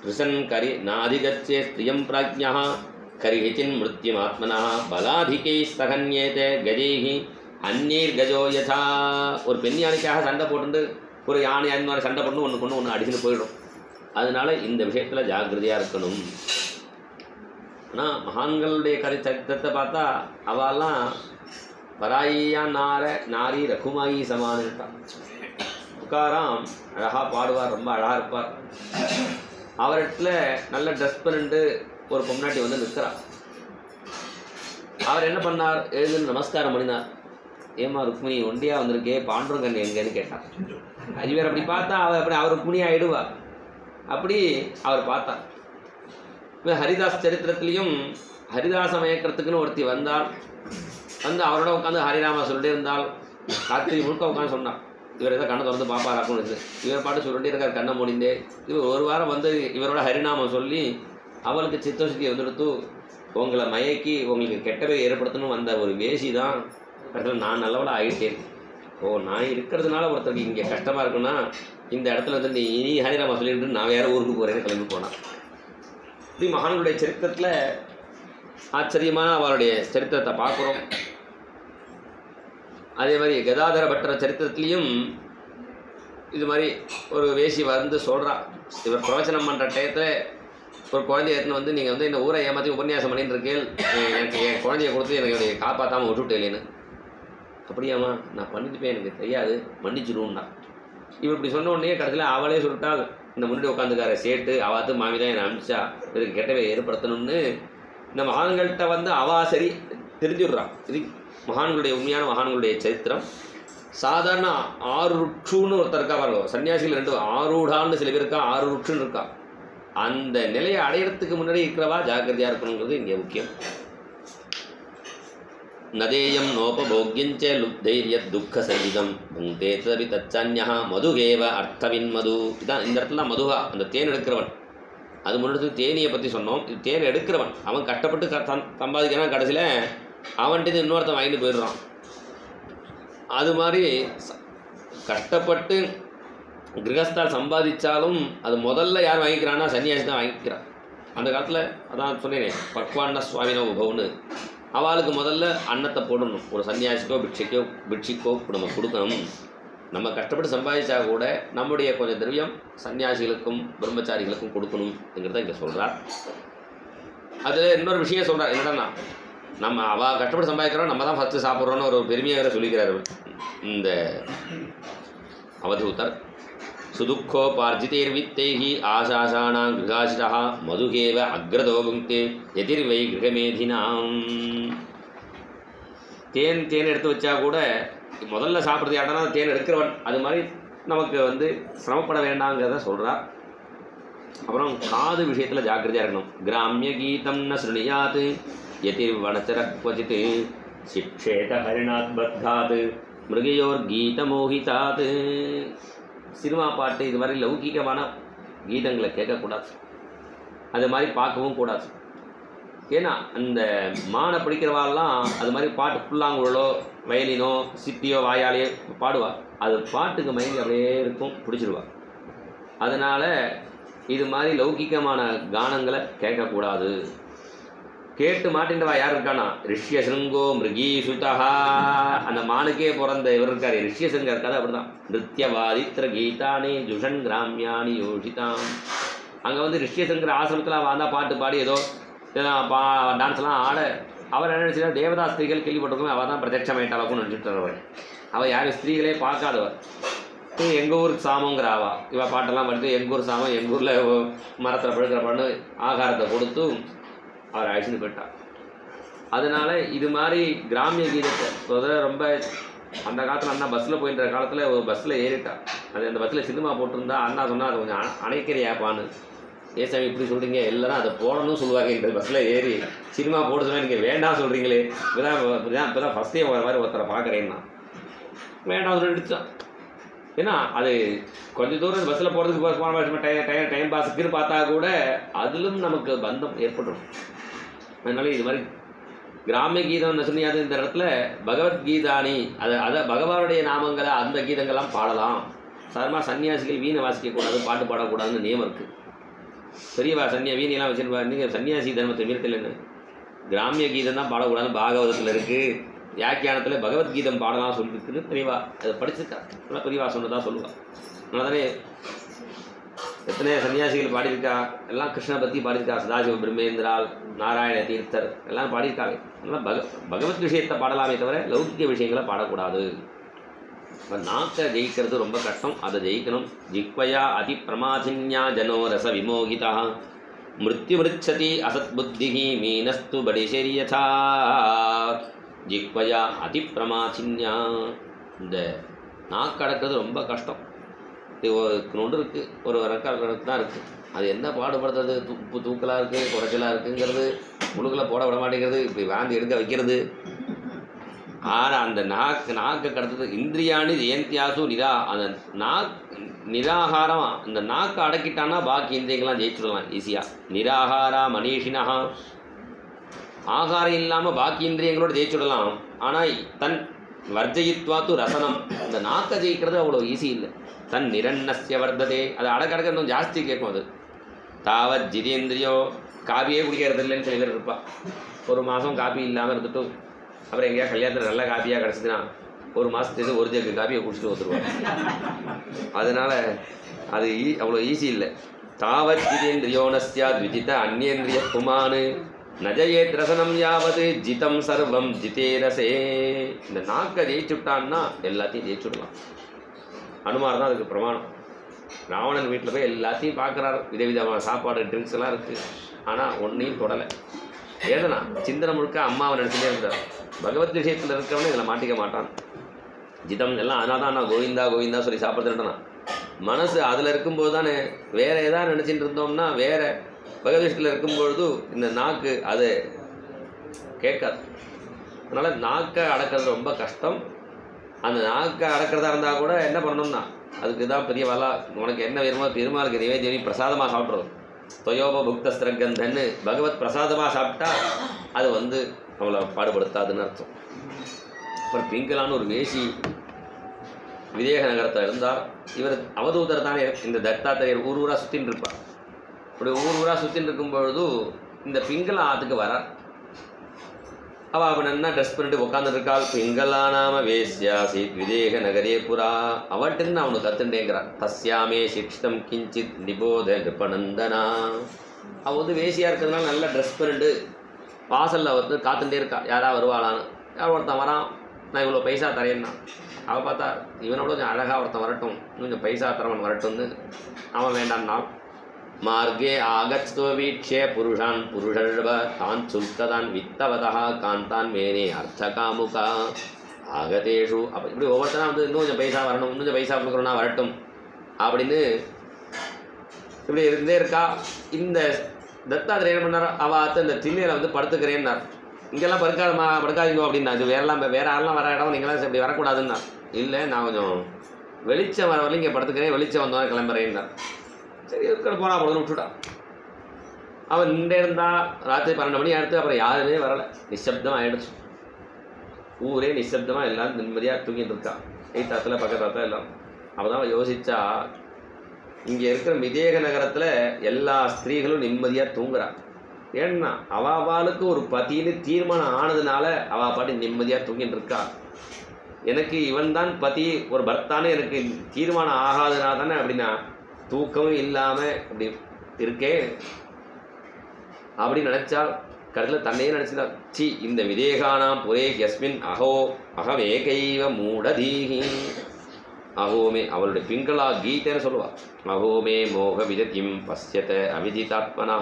ரிசன் கரி நாதிகச்சே ஸ்திரியம் பிராஜ்யா கரிஹிச்சின் மிருத்யும் ஆத்மனா பலாதிகை சகன்யேதே கஜேஹி அந்நீர் கஜோ யதா. ஒரு பெண் யானைக்காக சண்டை போட்டு ஒரு யானை மாதிரி சண்டை போட்டு ஒன்று அடிச்சுட்டு போயிடும். அதனால இந்த விஷயத்தில் ஜாக்கிரதையாக இருக்கணும். ஆனால் மகான்களுடைய சரித்திரத்தை பார்த்தா அவெல்லாம் வராயியா நாரி ரகுமாயி சமானிட்டான். துக்காராம் அழகாக பாடுவார், ரொம்ப அழகாக இருப்பார். அவரிடத்துல நல்ல ட்ரெஸ் பண்ணிட்டு ஒரு பொம்னாட்டி நிற்கிறார். அவர் என்ன பண்ணார், எழுந்து நமஸ்காரம் பண்ணினார். ஏமா ருக்மிணி ஒண்டியா வந்திருக்கே, பாண்டுரங்கன் எங்கன்னு கேட்டார். அஜிவேர் அப்படி பார்த்தா அவர் ருக்மிணி ஆகிடுவா. அப்படி அவர் பார்த்தார். ஹரிதாஸ் சரித்திரத்திலையும் ஹரிதாச மயக்கிறதுக்குன்னு ஒருத்தி வந்தால் அவரோட உட்காந்து ஹரிராமா சொல்லிட்டே இருந்தால் ராத்திரி முழுக்க உட்காந்து சொன்னான். இவர் எதாவது கண்ணை திறந்து பாப்பாராக்குன்னு இவர் பாட்டு சொல்லிட்டே இருக்கார் கண்ணை முடிந்தே. இவர் ஒரு வாரம் இவரோட ஹரிநாமம் சொல்லி அவளுக்கு சித்தசுத்தி வந்துடுத்து உங்களை மயக்கி உங்களுக்கு கெட்டவை ஏற்படுத்தணும் வந்த ஒரு வேசி தான் கடைசியில் நான் நல்லவளை ஆகிட்டேன். நான் இருக்கிறதுனால ஒருத்தருக்கு இங்கே கஷ்டமாக இருக்குன்னா இந்த இடத்துல வந்து நீ ஹரிராமா சொல்லிட்டு நான் வேறு ஊருக்கு போகிறேன்னு கிளம்பி போனான். இப்படி மகான்களுடைய சரித்திரத்தில் ஆச்சரியமான அவளுடைய சரித்திரத்தை பார்க்குறோம். அதே மாதிரி கதாதர பட்டர் சரித்திரத்துலேயும் இது மாதிரி ஒரு வேசி வந்து சொல்கிறா. இவர் பிரவச்சனம் பண்ணுற டயத்தில் ஒரு குழந்தைய எடுத்துன்னு வந்து நீங்கள் வந்து இந்த ஊரை ஏமாற்றி உபன்யாசம் பண்ணிட்டு இருக்கேன், எனக்கு என் குழந்தைய கொடுத்து எனக்கு காப்பாற்றாமல் விட்டுவிட்டேன்னு. அப்படியாம்மா நான் பண்ணிட்டுப்பேன், எனக்கு தெரியாது, மன்னிச்சிடுவோம்னா. இவர் இப்படி சொன்ன உடனே கடைசியில் அவளே சொல்லிட்டால் இந்த முன்னாடி உட்காந்துக்கார சேட்டு அவாத்து மாமி தான் என்னை அனுப்பிச்சா இதுக்கு கெட்டவை ஏற்படுத்தணும்னு இந்த மகான்கள்கிட்ட வந்து அவா சரி தெரிஞ்சுடுறான். இது மகான்களுடைய உண்மையான மகான்களுடைய சரித்திரம். சாதாரண ஆறுருட்சுன்னு ஒருத்தர் இருக்கா பாருங்க, சன்னியாசிகள் 2 ஆரூடான்னு சில பேர் இருக்கா, ஆறுருட்சுன்னு இருக்கா. அந்த நிலையை அடையிறதுக்கு முன்னாடி இருக்கிறவா ஜாக்கிரதையாக இருக்கணுங்கிறது இங்கே முக்கியம். நதேயம் நோபோக்கியஞ்ச லுப்தைரிய துக்க சங்கீதம் புங்கே தவி தச்சான்யா மதுகேவ அர்த்தவின் மது. இதான் இந்த இடத்துல மதுகா அந்த தேன் எடுக்கிறவன். அது முன்னாடி தேனியை பற்றி சொன்னோம். இது தேன் எடுக்கிறவன் அவன் கஷ்டப்பட்டு சம்பாதிக்கிறான், கடைசியில் அவன்கிட்ட இன்னொருத்தன் வாங்கிட்டு போயிடுறான். அது மாதிரி கஷ்டப்பட்டு கிரகஸ்தால் சம்பாதிச்சாலும் அது முதல்ல யார் வாங்கிக்கிறான்னா சன்னியாசி தான் வாங்கிக்கிறான். அந்த காலத்தில் அதான் சொன்னேனே பக்வான சுவாமினோ உபவுன்னு அவளுக்கு முதல்ல அன்னத்தை போடணும். ஒரு சன்னியாசிக்கோ பிட்சிக்கோ நம்ம கொடுக்கணும். நம்ம கஷ்டப்பட்டு சம்பாதிச்சா கூட நம்முடைய கொஞ்சம் திரவியம் சன்னியாசிகளுக்கும் பிரம்மச்சாரிகளுக்கும் கொடுக்கணுங்கிறத இங்கே சொல்கிறார். அதில் இன்னொரு விஷயம் சொல்கிறார் என்னன்னா, நம்ம அவள் கஷ்டப்பட்டு சம்பாதிக்கிறோம், நம்ம தான் ஃபஸ்ட்டு சாப்பிட்றோன்னு ஒரு பெருமையாக சொல்லிக்கிறார் இந்த அவதூதர். சுதுக்கோபார்ஜிதேர்வித்தைஹி ஆசாசானாம் கிருகாசிதா மதுகேவ அக்ரதோ புங்கே எதிர்வை கிரகமேதினாம். தேன் எடுத்து வச்சா கூட முதல்ல சாப்பிட்றது யாருன்னா தேன் எடுக்கிறவன். அது மாதிரி நமக்கு வந்து சிரமப்பட வேண்டாங்கிறத சொல்கிறார். அப்புறம் காது விஷயத்தில் ஜாக்கிரதையாக இருக்கணும். கிராமிய கீதம் ந ஸ்ருணியாத் யதிர்வனச்சர க்வசித் சிக்ஷேத ஹரிணாத் பத்தாத் மிருகயோர் கீதமோகிதாத். சினிமா பாட்டு இது மாதிரி லௌகிகமான கீதங்களை கேட்கக்கூடாது, அது மாதிரி பார்க்கவும் கூடாது. ஏன்னா அந்த மானை பிடிக்கிறவாள்லாம் அது மாதிரி பாட்டு புல்லாங்குழலோ வயலினோ சிப்பியோ வாயாலேயோ பாடுவாள். அது பாட்டுக்கு மயங்கி அப்படியே இருக்கும், பிடிச்சிடுவா. அதனால் இது மாதிரி லௌகிகமான கானங்களை கேட்கக்கூடாது. கேட்டு மாட்டின்றவா யார் இருக்கானா, ரிஷ்யசிருங்கோ மிருகீ சுதா. அந்த மானுக்கே பிறந்த இவர் இருக்காரு ரிஷ்யசிருங்கா இருக்காது. அப்படிதான் நிருத்தியவாதித்திர கீதானே ஜுஷன் கிராமியானி யோஷிதாம். அங்கே வந்து ரிஷ்யசிருங்கிற ஆசிரமத்தில் அவள் வந்தால் பாட்டு பாடி ஏதோ டான்ஸ்லாம் ஆட அவர் என்ன நினச்சினா தேவதா ஸ்திரீகள் கேள்விப்பட்டிருக்கோம், அவள் தான் பிரத்யட்சமாயிட்டாளக்குன்னு நினச்சிட்டு. அவள் யாரும் ஸ்திரீகளே பார்க்காதவர். எங்கள் ஊருக்கு சாமங்கிற ஆவா இவள் பாட்டெல்லாம் படித்து எங்கள் ஊர் சாமம் எங்கள் ஊரில் மரத்தில் படுக்கிற பண்ணு ஆகாரத்தை கொடுத்து அவர் அழைச்சிட்டு போயிட்டார். அதனால் இது மாதிரி கிராமிய கீதத்தை ரொம்ப அந்த காலத்தில் அண்ணா பஸ்ஸில் போயின்ற காலத்தில் ஒரு பஸ்ஸில் ஏறிட்டார். அது அந்த பஸ்ஸில் சினிமா போட்டிருந்தா அண்ணா சொன்னால் அது கொஞ்சம் அணைக்கிறியாப்பான்னு. ஏசாமி இப்படி சொல்கிறீங்க, எல்லாரும் அதை போடணும்னு சொல்லுவாங்க. இந்த பஸ்ஸில் ஏறி சினிமா போட சொன்னால் நீங்கள் வேண்டாம் சொல்கிறீங்களே, இப்போ தான் ஃபஸ்ட்டே வர மாதிரி ஒருத்தரை பார்க்குறேன்னா வேண்டாம் சொல்லிடுச்சான். ஏன்னா அது கொஞ்சம் தூரம் பஸ்ஸில் போகிறதுக்கு டைம் பாஸுக்குன்னு பார்த்தா கூட அதிலும் நமக்கு பந்தம் ஏற்பட்டுடும். அதனால இது மாதிரி கிராமிய கீதம்னு சொன்னியாது இந்த இடத்துல பகவத்கீதானி அதை பகவானுடைய நாமங்களை அந்த கீதங்கள்லாம் பாடலாம். சாதாரணமாக சன்னியாசிகள் வீணை வாசிக்கக்கூடாது, பாட்டு பாடக்கூடாதுன்னு நியமம் இருக்குது. பெரியவா வீணையெல்லாம் வச்சுருப்பா. நீங்கள் சன்னியாசி தர்மத்தை மீறத்தில்லைன்னு கிராமிய கீதம் தான் பாடக்கூடாதுன்னு பாகவதத்தில் இருக்குது. வியாக்கியானத்தில் பகவத்கீதம் பாடலாம் சொல்லியிருக்குன்னு பெரியவா அதை படிச்சிருக்கா. நல்லா பெரியவா சொன்னதாக சொல்லுவாள். அதனால தானே எத்தனை சன்னியாசிகள் பாடியிருக்கா, எல்லாம் கிருஷ்ணனை பற்றி பாடியிருக்கா. சதாசிவ பிரம்மேந்திரால், நாராயண தீர்த்தர் எல்லாம் பாடியிருக்காங்க. அதனால் பகவத் விஷயத்தை பாடலாமே தவிர லௌகிக விஷயங்களை பாடக்கூடாது. இப்போ நாக்கை ஜெயிக்கிறது ரொம்ப கஷ்டம், அதை ஜெயிக்கணும். ஜிக்வயா அதி பிரமாசின்யா ஜனோ ரச விமோகிதா மிருத்யுமிருச்சதி அசத் புத்திஹி மீனஸ்து படிஷரியதா. ஜிக்வயா அதி பிரமாசின்யா. இந்த நாக்கு அடக்கிறது ரொம்ப கஷ்டம். இது ஒன்று இருக்குது, ஒரு ரெக்கார்டு தான் இருக்குது. அது என்ன பாடுபடுறது, தூக்கலாக இருக்குது, குறைச்சலாக இருக்குங்கிறது, முழுக்கில் போட விட மாட்டேங்கிறது, இப்படி வாந்தி எடுக்க வைக்கிறது. ஆனால் அந்த நாக்கை கடத்துறது இந்திரியானி ஜெயந்தியாசு நிதா. அந்த நிராகாரம் இந்த நாக்கை அடக்கிட்டான்னா பாக்கி இந்திரியங்கள்லாம் ஜெயிச்சுடலாம் ஈஸியாக. நிராகாரா மனிஷினா, ஆகாரம் இல்லாமல் பாக்கி இந்திரியங்களோடு ஜெயிச்சுடலாம். ஆனால் தன் வர்ஜயித்வாத்து ரசனம், இந்த நாக்கை ஜெயிக்கிறது அவ்வளோ ஈஸி இல்லை. தன் நிரன்னஸ்ய வர்த்ததே, அது அடக்க இன்னும் ஜாஸ்தி கேட்கும். அது தாவத் ஜிதேந்திரியோ, காபியே குடிக்கிறது இல்லைன்னு சில பேர் இருப்பா. ஒரு மாதம் காபி இல்லாமல் இருந்துட்டு அப்புறம் எங்கேயா கல்யாணத்தில் நல்ல காபியாக கிடச்சிதுன்னா ஒரு மாதத்துக்கு ஒரு ஜக்கு காபியை குடிச்சிட்டு வந்துடுவாங்க. அதனால் அது அவ்வளோ ஈஸி இல்லை. தாவத் ஜிதேந்திரியோனஸ்யா த்விஜித அந்நேந்திரிய குமானு நஜயேத் ரசனம் யாவது ஜிதம் சர்வம் ஜிதேரசே. இந்த நாக்கை ஜெயிச்சுட்டான்னா எல்லாத்தையும் ஜெயிச்சுடலாம். அனுமார் தான் அதுக்கு பிரமாணம். ராவணன் வீட்டில் போய் எல்லாத்தையும் பார்க்குறாரு, விதவிதமான சாப்பாடு ட்ரிங்க்ஸ் எல்லாம் இருக்குது. ஆனால் ஒன்றையும் தொடலை. ஏன்னா சிந்தனை முழுக்க அம்மாவை நினச்சிட்டே இருந்தார். பகவத் விஷயத்தில் இருக்கிறவனே இதில் மாட்டிக்க மாட்டான். ஜிதம் எல்லாம் அதனால தான் நான் கோவிந்தா கோவிந்தா சொல்லி சாப்பிட்றேன்ட்டேனா. மனசு அதில் இருக்கும்போது தானே, வேறு எதாவது நினச்சிட்டு இருந்தோம்னா, வேறு பகவத் விஷயத்தில் இருக்கும்பொழுது இந்த நாக்கு அது கேட்காது. அதனால் நாக்கை அடக்கிறது ரொம்ப கஷ்டம். அந்த நாக்கை அடக்கிறதா இருந்தால் கூட என்ன பண்ணணும்னா, அதுக்கு தான் பெரிய வேலை. உனக்கு என்ன வேணுமோ பெருமாளுக்கு நிவேதியம் பிரசாதமாக சாப்பிட்றது. தொயோப புக்தஸ்திரகந்தன்னு பகவத் பிரசாதமாக சாப்பிட்டா அது அவளை பாடுபடுத்தாதுன்னு அர்த்தம். அப்புறம் பிங்களான்னு ஒரு வேசி விதேக நகரத்தில் இருந்தார். இவர் அவதூதர் தானே. இந்த தத்தாத்திரேயர் ஊர் ஊராக சுற்றின்னு இருப்பார். இப்படி ஊர் ஊராக சுற்றின்னு இருக்கும்பொழுது இந்த பிங்களா ஆற்றுக்கு வரார். அவள் என்ன ட்ரெஸ் பண்ணிட்டு உட்காந்துருக்காள். பிங்களா நாம வேசியாசி விதேக நகரே புறா. அவட்டுன்னு அவனுக்கு கத்துண்டேங்கிறான். தஸ்யாமே சிக்ஷம் கிஞ்சித் நிபோத நிருப்பநந்தனா. அவள் வேசியாக இருக்கிறதுனால நல்லா ட்ரெஸ் பண்ணிட்டு வாசலில் காத்துட்டே இருக்கா, யாரா வருவாளான்னு. யார் ஒருத்தன் வரான், நான் இவ்வளோ பைசா தரேன்னா. அவள் பார்த்தா இவனோட கொஞ்சம் அழகாக ஒருத்தன் வரட்டும், கொஞ்சம் பைசா தரவன் வரட்டும்னு அவன் வேண்டான்னாள். மார்கே ஆகச்சோ வீட்சே புருஷான் புருஷர்வ தான் சுல்கதான் வித்தவதா காந்தான் மேனே அர்த்த காமுகா ஆகதேஷு. அப்போ இப்படி ஒவ்வொருத்தனா இன்னும் கொஞ்சம் பைசா வரணும், இன்னும் கொஞ்சம் பைசா கொடுக்குறோன்னா வரட்டும் அப்படின்னு இப்படி இருந்தே இருக்கா. இந்த தத்தாத்திரேயர் என்ன பண்ணார், அவள் இந்த திண்ணையில் படுத்துக்கிறேன்னார். இங்கெல்லாம் படுக்காதீங்க அப்படின்னா. அது வேற ஆள்லாம் வர இடம், நீங்களாம் இப்படி வரக்கூடாதுன்னா. இல்லை, நான் கொஞ்சம் வெளிச்சம் வர வரல இங்கே படுத்துக்கிறேன், வெளிச்சம் வந்தோம் கிளம்புறேன்னார். சரி இருக்கிற போனால் அப்படின்னு விட்டுட்டான். அவன் நின்று இருந்தா ராத்திரி 12 மணி ஆகிடுத்து. அப்புறம் யாருமே வரலை, நிசப்தமாக ஆகிடுச்சு. ஊரே நிசப்தமாக எல்லாரும் நிம்மதியாக தூங்கிட்டு இருக்கான். எய்தாத்தில் பக்கத்தாத்தில் எல்லாம். அப்போ தான் யோசிச்சா, இங்கே இருக்கிற விதேக நகரத்தில் எல்லா ஸ்திரீகளும் நிம்மதியாக தூங்குறான். ஏன்னா அவாளுக்கு ஒரு பதின்னு தீர்மானம் ஆனதுனால அவள் பாட்டி நிம்மதியாக தூங்கிட்டு இருக்கா. எனக்கு இவன் தான் பதி, ஒரு பர்த்தானே எனக்கு தீர்மானம் ஆகாதுனா தானே அப்படின்னா தூக்கமும் இல்லாமல் அப்படி இருக்கேன் அப்படின்னு நினச்சால் கடைசியில் தன்னையே நினச்சிருந்தார். சி இந்த விதேகானாம் புரே யஸ்மின் அகோ அகம் ஏகைவ மூடதீஹி. அகோமே, அவளுடைய பிங்களா கீதைன்னு சொல்லுவாள். அகோமே மோக விதத்திம் பசியத அவிதிதாத்மனா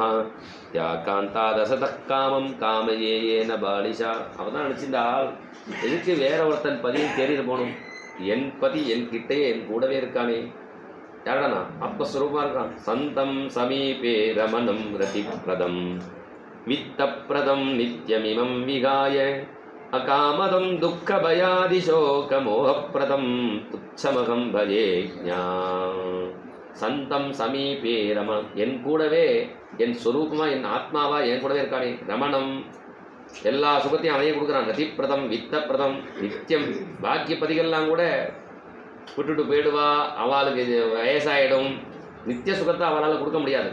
யா காந்தா தசதக்காமம் காமயேன பாலிஷா. அவள் தான் நினச்சிருந்தாள், எதுக்கு வேற ஒருத்தன் பதியும் தேடிட்டு போகணும், என் பதி என் கிட்டையே என் கூடவே இருக்கானே. யாரானா ஆத்மஸ்வரூபமாக இருக்கான். சந்தம் சமீபே ரமணம் ரதிப்ரதம் வித்தப்ரதம் நித்யமிமம் விகாய அகாமதம் துக்க பயாதிசோக மோகப்பிரதம் துச்சமகம் பஜே ஞா. சந்தம் சமீபே ரமணம், என் கூடவே என் ஸ்வரூபமா என் ஆத்மாவா என் கூடவே இருக்கானே. ரமணம், எல்லா சுகத்தையும் அவனையே கொடுக்குறான். ரதிப்பிரதம் வித்தப்பிரதம் நித்தியம். பாக்கிய பதிகள்லாம் கூட விட்டுட்டு போயிடுவா, அவளுக்கு வயசாயிடும். நித்திய சுகத்தை அவளால் கொடுக்க முடியாது.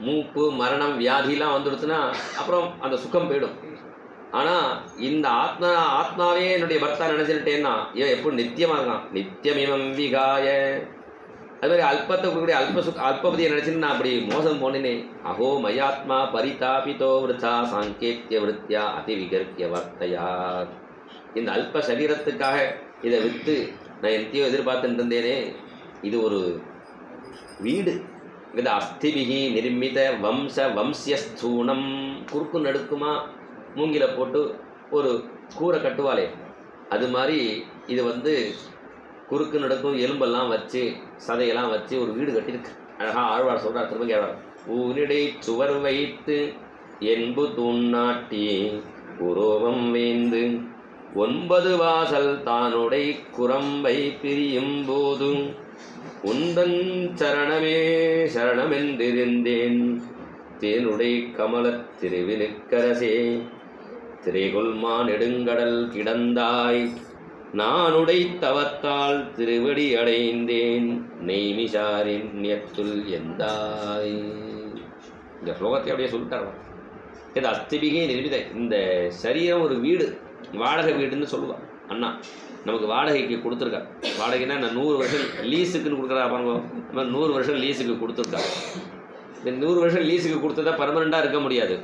மூப்பு மரணம் வியாதிலாம் வந்துடுச்சுன்னா அப்புறம் அந்த சுகம் போயிடும். ஆனால் இந்த ஆத்மாவே என்னுடைய பர்த்தா நினைச்சுட்டேன்னா இவன் எப்படி நித்தியமாக இருக்கான். நித்தியமிமம் விகாய. அது மாதிரி அல்பத்தை கொடுக்கக்கூடிய அல்பபதியை நினச்சின்னு நான் அப்படி மோசம் போனேனே. அஹோ மயாத்மா பரிதாபிதோ விருத்தா சாங்கேத்திய விருத்தியா அதிவிகர்த்திய வர்த்தையா. இந்த அல்ப சரீரத்துக்காக இதை விற்று நான் எத்தையோ எதிர்பார்த்துட்டு இருந்தேனே. இது ஒரு வீடு. இது அஸ்திபிகி நிர்மித வம்சியஸ்தூணம். குறுக்கு நடுக்குமா மூங்கில போட்டு ஒரு கூரை கட்டுவாளே, அது மாதிரி இது குறுக்கு நடுக்கும் எலும்பெல்லாம் வச்சு சதையெல்லாம் வச்சு ஒரு வீடு கட்டியிருக்கு. அழகாக ஆழ்வார் சொல்கிறார், திரும்ப கேட்பார். ஊரிடை சுவர் வைத்து என்பு தூண் நாட்டி உரோவம் வேந்து 9 வாசல் தானுடை குரம்பை பிரியும் போதும் உந்தன் சரணமே சரணமென்றிருந்தேன் தேனுடை கமலத் திருவினுக்கரசே திரைகொள்மா நெடுங்கடல் கிடந்தாய் நானுடை தவத்தால் திருவடி அடைந்தேன் நெய்மிசாரிண்யத்துள் எந்தாய். இந்த ஸ்லோகத்தை அப்படியே சொல்லிட்டார். இது அஸ்திபிகை நிர்மித. இந்த சரீரம் ஒரு வீடு, வாடகை வீடுன்னு சொல்லுவாள் அண்ணா. நமக்கு வாடகைக்கு கொடுத்துருக்கா. வாடகைன்னா நான் 100 வருஷம் லீஸுக்குன்னு கொடுக்குறா பாருங்க. நம்ம 100 வருஷம் லீஸுக்கு கொடுத்துருக்கா. இந்த 100 வருஷம் லீஸுக்கு கொடுத்ததா பர்மனெண்ட்டாக இருக்க முடியாது.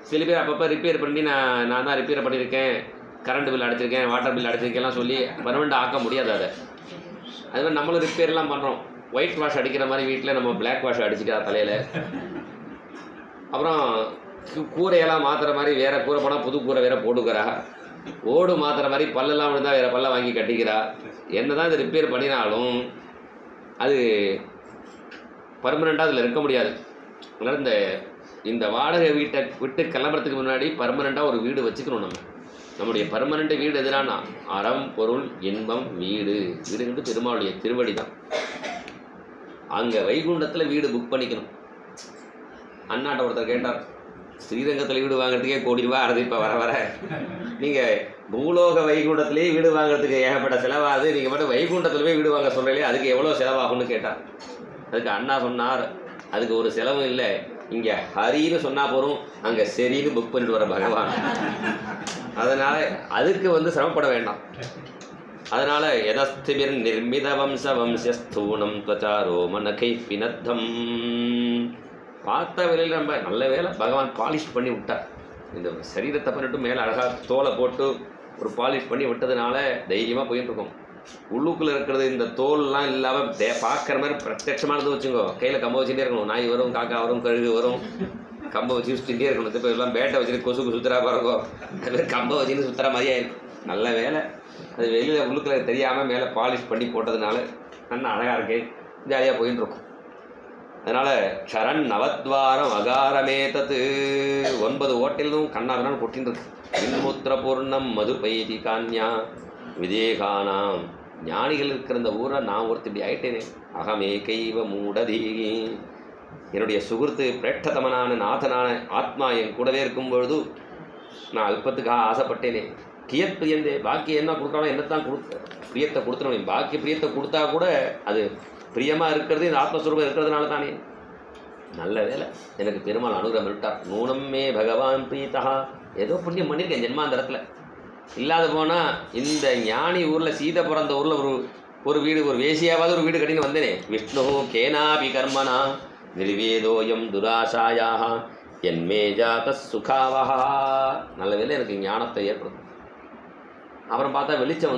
சில பேர் அப்பப்போ ரிப்பேர் பண்ணி நான் தான் ரிப்பேர் பண்ணியிருக்கேன், கரண்ட் பில் அடைச்சிருக்கேன், வாட்டர் பில் அடைச்சிருக்கேன்லாம் சொல்லி பர்மனெண்ட்டாக ஆக்க முடியாது. அதை அது மாதிரி நம்மளும் ரிப்பேர்லாம் பண்ணுறோம். ஒயிட் வாஷ் அடிக்கிற மாதிரி வீட்டில் நம்ம பிளாக் வாஷ் அடிச்சுக்கிறா தலையில். அப்புறம் கூரையெல்லாம் மாற்றுற மாதிரி வேறு கூரை போனால் புது கூரை வேறு போட்டுக்கிறா. ஓடு மாற்றுற மாதிரி பல்லெல்லாம் விழுந்தால் வேறு பல்ல வாங்கி கட்டிக்கிறா. என்ன தான் இது ரிப்பேர் பண்ணினாலும் அது பர்மனெண்ட்டாக அதில் இருக்க முடியாது. அதனால் இந்த வாடகை வீட்டை விட்டு கிளம்புறதுக்கு முன்னாடி பர்மனெண்ட்டாக ஒரு வீடு வச்சுக்கணும். நம்முடைய பர்மனெண்ட் வீடு எதுனா அறம் பொருள் இன்பம் வீடு. வீடுங்கிறது பெருமாளுடைய திருவடி தான். அங்கே வைகுண்டத்தில் வீடு புக் பண்ணிக்கணும். அண்ணாட்ட ஒருத்தர் கேட்டார், ஸ்ரீரங்கத்தில் வீடு வாங்குறதுக்கே கோடி ரூபா ஆகுது இப்போ வர வர, நீங்கள் பூலோக வைகுண்டத்துலேயே வீடு வாங்குறதுக்கு ஏகப்பட்ட செலவாகுது, நீங்கள் மட்டும் வைகுண்டத்தில் போய் வீடு வாங்க சொல்கிறீங்களே அதுக்கு எவ்வளோ செலவாகும்னு கேட்டார். அதுக்கு அண்ணா சொன்னார், அதுக்கு ஒரு செலவும் இல்லை, இங்கே ஹரின்னு சொன்னால் போகிறோம், அங்கே சரின்னு புக் பண்ணிட்டு வர பகவான். அதனால் அதுக்கு சிரமப்பட வேண்டாம். அதனால் எதஸ்திபிர் நிர்மித வம்ச வம்சஸ்தூணம் துவச்சாரோ மனகை பினத்தம். பார்த்த வேலையில் நம்ம நல்ல வேலை பகவான் பாலிஷ் பண்ணி விட்டார். இந்த சரீரத்தை பண்ணிட்டு மேலே அழகாக தோலை போட்டு ஒரு பாலிஷ் பண்ணி விட்டதுனால தைரியமாக போயிட்டு இருக்கோம். உள்ளுக்குள்ளே இருக்கிறது இந்த தோல்லாம் இல்லாமல் பார்க்குற மாதிரி பிரத்யட்சமானது வச்சுக்கோ. கையில் கம்பை வச்சுட்டே இருக்கணும். நாய் வரும், காக்கா வரும், கழுகு வரும், கம்பை வச்சு சுற்றிகிட்டே இருக்கணும். இப்போ எல்லாம் பேட்டை வச்சுட்டு கொசுக்கு சுற்றுறா பாருங்கோ, அது கம்பை வச்சுன்னு சுற்றுற மாதிரியே இருக்கும். நல்ல வேலை அது வெளியில் உள்ளுக்குள்ளே தெரியாமல் மேலே பாலிஷ் பண்ணி போட்டதுனால நல்லா அழகாக இருக்கு, ஜாலியாக போயின்னு இருக்கும். அதனால் சரண் நவத்வாரம் அகாரமே தத்து 9 ஓட்டிலும் கண்ணாவினான்னு கொட்டின்னு இருக்கு. இன்முத்திர பூர்ணம் மது பைதி கான்யா விதேகானாம். ஞானிகள் இருக்கிற இந்த ஊரில் நான் ஒருத்தர் இப்படி ஆயிட்டேனே. அகமே கைவ மூடதீகி. என்னுடைய சுகிருத்து பிரேட்டதமனான நாதனான ஆத்மா என் கூடவே இருக்கும் பொழுது நான் அல்பத்துக்காக ஆசைப்பட்டேனே. கியத் பிரியந்தே. பாக்கி என்ன கொடுத்தாலும் என்னத்தான் பிரியத்தை கொடுத்துடணும். பாக்கி பிரியத்தை கொடுத்தா கூட அது பிரியமாக இருக்கிறது இந்த ஆத்மஸ்வரூபம் இருக்கிறதுனால தானே. நல்ல வேலை எனக்கு பெருமாள் அனுகிரகம் விட்டார். நூனமே பகவான் பிரீத்தா. ஏதோ புண்ணியம் பண்ணியிருக்கேன் ஜென்மாந்தரத்தில். இல்லாத போனால் இந்த ஞானி ஊரில் சீதை பிறந்த ஊரில் ஒரு வீடு, ஒரு வேசியாவது ஒரு வீடு கட்டின்னு வந்தேனே. விஷ்ணு கேனாபி கர்மனா நிர்வேதோயம் துராசாயாக என்மே ஜாத சுகாவஹா. நல்ல வேலை எனக்கு ஞானத்தை ஏற்படும். அப்புறம் பார்த்தா வெளிச்சம்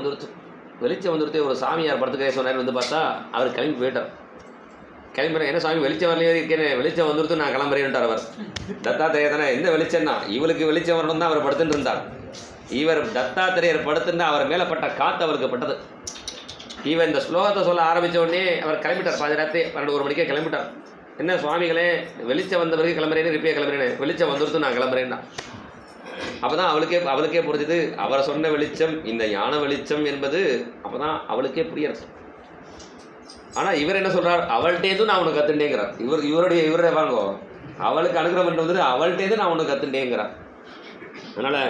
வந்துடுத்து ஒரு சாமியார் படத்துக்கே சொன்னார். பார்த்தா அவர் கிளம்பி போயிட்டார். கிளம்புறேன், என்ன சாமி வெளிச்சம் வரலையே இருக்கேன், வெளிச்சம் வந்துடுத்து நான் கிளம்புறேன்ட்டார். அவர் தத்தாத்திரேயர் தானே. எந்த வெளிச்சம்னா இவளுக்கு வெளிச்சம் வரணும் தான் அவர் படுத்துட்டு இருந்தார். இவர் தத்தாத்திரேயர் படுத்துட்டு அவர் மேலே பட்ட காற்று அவருக்கு பட்டது. இவர் இந்த ஸ்லோகத்தை சொல்ல ஆரம்பித்த உடனே அவர் கிளம்பிட்டார். பாதிராத்திரி 12-1 மணிக்கே கிளம்பிட்டார். என்ன சுவாமிகளே வெளிச்சம் வந்த பிறகு கிளம்புறேன்னு ரிப்பியாக கிளம்புறேன்னு, வெளிச்சம் வந்துடுத்து நான் கிளம்புறேன்னா. அப்போ தான் அவளுக்கே புரிஞ்சுது அவர் சொன்ன வெளிச்சம் இந்த ஞான வெளிச்சம் என்பது. அப்போ தான் அவளுக்கே புரியாது. ஆனால் இவர் என்ன சொல்கிறார், அவள்கிட்டேருந்து நான் உனக்கு கற்றுட்டேங்கிறார். இவருடைய வாங்கோ அவளுக்கு அனுகிரகம் பண்ணிட்டு வந்துட்டு அவள்கிட்டேருந்து நான் உனக்கு கற்றுட்டேங்கிறார். அதனால்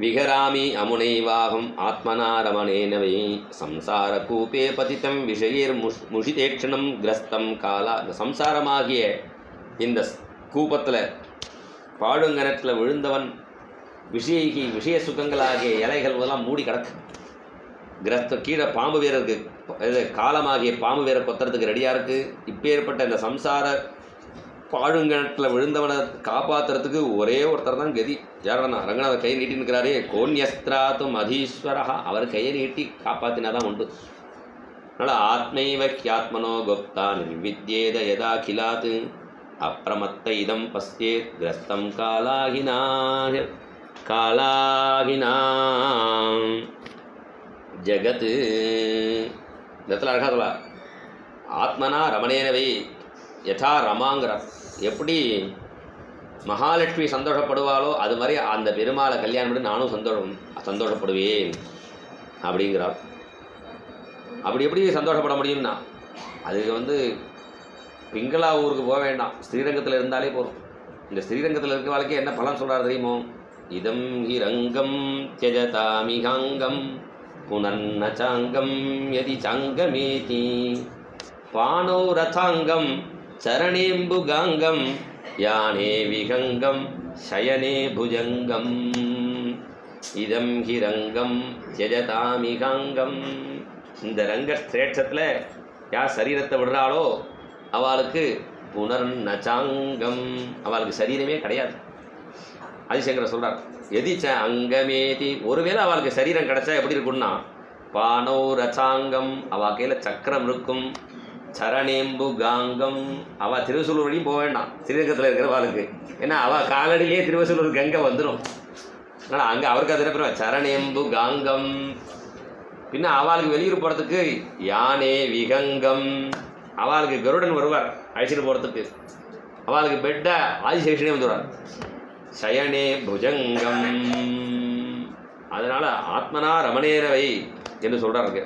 விகராமி அமுனைவாகம் ஆத்மனா ரமணேனவை சம்சார கூப்பே பதித்தம் விஷயர் முஷிதேட்சணம் கிரஸ்தம் காலா. இந்த சம்சாரமாகிய இந்த கூப்பத்தில் பாடுங்கனத்தில் விழுந்தவன் விஷய சுகங்களாகிய இலைகள் எல்லாம் மூடி கிடக்கு. கிரஸ்தம் கீழே பாம்பு வேற இருக்குது, காலமாகிய பாம்பு வேற கொத்துறதுக்கு ரெடியாக இருக்குது. இப்பேற்பட்ட இந்த சம்சார பாழுங்கணத்தில் விழுந்தவனை காப்பாற்றுறதுக்கு ஒரே ஒருத்தர் தான் கதி. யாரண்ணா ரங்கநாதர் கையை நீட்டி நிற்கிறாரே. கோன்யஸ்திராத்தும் அதீஸ்வரஹா. அவர் கையை நீட்டி காப்பாற்றினா தான் உண்டு. அதனால் ஆத்மைவ ஹியாத்மனோ கோப்தா நிர்வித்யேத யதா கிலாத் அப்ரமத்த இதம் பஸ்யேத் கிரஸ்தம் காலாகினாம் ஜகத். இந்த இடத்துல அழகா சொல்ல ஆத்மனா ரமணேனவை யதா ரமாங்கிறார். எப்படி மகாலட்சுமி சந்தோஷப்படுவாளோ அது மாதிரி அந்த பெருமாளை கல்யாணம் பண்ணி நானும் சந்தோஷப்படுவேன் அப்படிங்கிறார். அப்படி எப்படி சந்தோஷப்பட முடியும்னா அதுக்கு பிங்களா ஊருக்கு போக வேண்டாம், ஸ்ரீரங்கத்தில் இருந்தாலே போதும். இந்த ஸ்ரீரங்கத்தில் இருக்க வாழ்க்கை என்ன பலன் சொல்கிறார் தெரியுமோ? இதம் ஹிரங்கம் தியஜதாமிகாங்கம் புனர்னச்சாங்கம் யதி சாங்கமேதி பானோ ரதாங்கம் சரணேம்புகாங்கம் யானே விகங்கம் சயனே புஜங்கம் இதம் ஹிரங்கம் தியஜதாமிகாங்கம். இந்த ரங்க ஸ்ரேட்சத்தில் யார் சரீரத்தை விடுறாளோ அவளுக்கு புனர்நச்சாங்கம், அவளுக்கு சரீரமே கிடையாது. ஆதிசங்கர சொல்கிறார், எதிச்ச அங்கமேதி. ஒருவேளை அவளுக்கு சரீரம் கிடைச்சா எப்படி இருக்கும்னா பானோ ரச்சாங்கம், அவள் கையில் சக்கரம் இருக்கும். சரணேம்பு காங்கம், அவள் திருவசூலூர் வரையும் போக வேண்டாம் ஸ்ரீரங்கத்தில் இருக்கிறவாளுக்கு. ஏன்னா அவள் காலடியிலே திருவசூலூர் கங்கை வந்துடும். அதனால் அங்கே அவருக்கு அது என்ன சரணேம்பு காங்கம். பின்ன அவளுக்கு வெளியூர் போகிறதுக்கு யானே விகங்கம், அவளுக்கு கருடன் வருவார் அழைச்சிட்டு போகிறதுக்கு. அவளுக்கு பெட்டை ஆதிசேஷனே வந்துடுவார். சயனே புஜங்கம். அதனால் ஆத்மனா ரமணேரவை என்று சொல்கிறாருக்கு.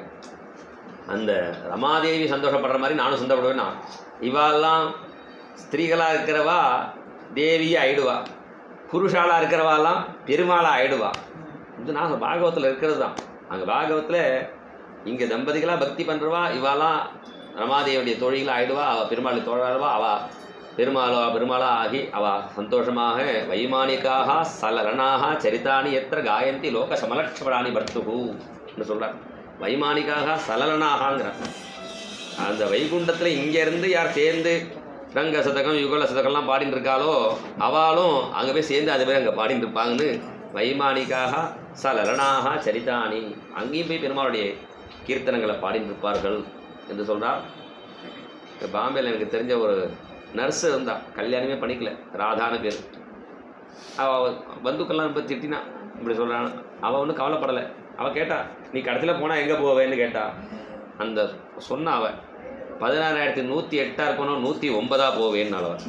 அந்த ரமாதேவி சந்தோஷப்படுற மாதிரி நானும் சந்தோஷப்படுவேன்னா, இவாளெல்லாம் ஸ்திரீகளாக இருக்கிறவா தேவியை ஆயிடுவா, புருஷாலாக இருக்கிறவாலாம் பெருமாளாக ஆயிடுவா. இது நான் பாகவத்தில் இருக்கிறது தான். அங்கே பாகவத்தில் இங்கே தம்பதிகளாக பக்தி பண்ணுறவா இவாலாம் ரமாதேவியுடைய தோழிகளாக ஆயிடுவா, அவள் பெருமாளை தோழாடுவா, அவள் பெருமாளாக ஆகி அவள் சந்தோஷமாக வைமானிக்காக சலரணாக சரித்தானி எத்திர காயந்தி லோக சமலட்சபடானி பர்த்துகு என்று சொல்கிறார். வைமானிக்காக சலரணாகங்கிறார். அந்த வைகுண்டத்தில் இங்கேருந்து யார் சேர்ந்து ரங்க சதகம் யுகல சதகம்லாம் பாடின்னு இருக்காளோ அவளும் அங்கே போய் சேர்ந்து அது மாதிரி அங்கே பாடின்னு இருப்பாங்கன்னு வைமானிக்காக சலரணாக சரித்தானி, அங்கேயும் போய் பெருமாளுடைய கீர்த்தனங்களை பாடின்னு இருப்பார்கள் என்று சொல்கிறார். பாம்பேயில் எனக்கு தெரிஞ்ச ஒரு நர்ஸு இருந்தா, கல்யாணமே பண்ணிக்கல, ராதான்னு பேர். அவள் பந்துக்கெல்லாம் இப்போ திட்டினா இப்படி சொல்கிறான். அவள் ஒன்றும் கவலைப்படலை. அவள் கேட்டா நீ கடைசியில் போனால் எங்கே போவேன்னு கேட்டா. அந்த சொன்ன அவள் 16,108 இருக்கணும், 109 போவேன்னு அவள்.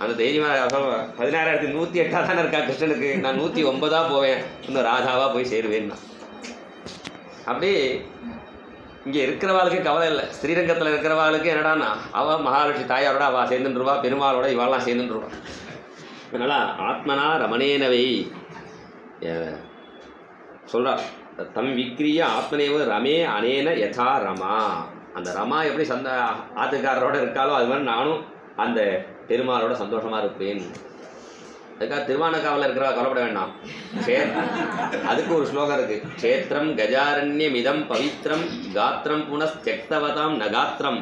அந்த தைரியமாக சொல்லுவேன், 16,108 தானே இருக்கா கிருஷ்ணனுக்கு, நான் 109 போவேன், இன்னும் ராதாவாக போய் சேருவேன்னா. அப்படி இங்கே இருக்கிறவாளுக்கு கவலை இல்லை. ஸ்ரீரங்கத்தில் இருக்கிறவாளுக்கு என்னடான்னா அவள் மகாலட்சுமி தாயாரோட அவள் சேர்ந்துருவா, பெருமாளோட இவாளெலாம் சேர்ந்துருவா. அதனால் ஆத்மனா ரமணேனவை சொல்கிறார். தம் விக்ரிய ஆத்மனேவ ரமே அனேன யதா ரமா. அந்த ரமா எப்படி ஆத்துக்காரரோட இருக்காளோ அது மாதிரி நானும் அந்த பெருமாளோட சந்தோஷமாக இருப்பேன். அதுக்காக திருவானக்காவில் இருக்கிறவா கவலைப்பட வேண்டாம். அதுக்கு ஒரு ஸ்லோகம் இருக்குது. க்ஷேத்திரம் கஜாரண்யமிதம் பவித்ரம் காத்திரம் புனஸ்தியக்தவதாம் நகாத்திரம்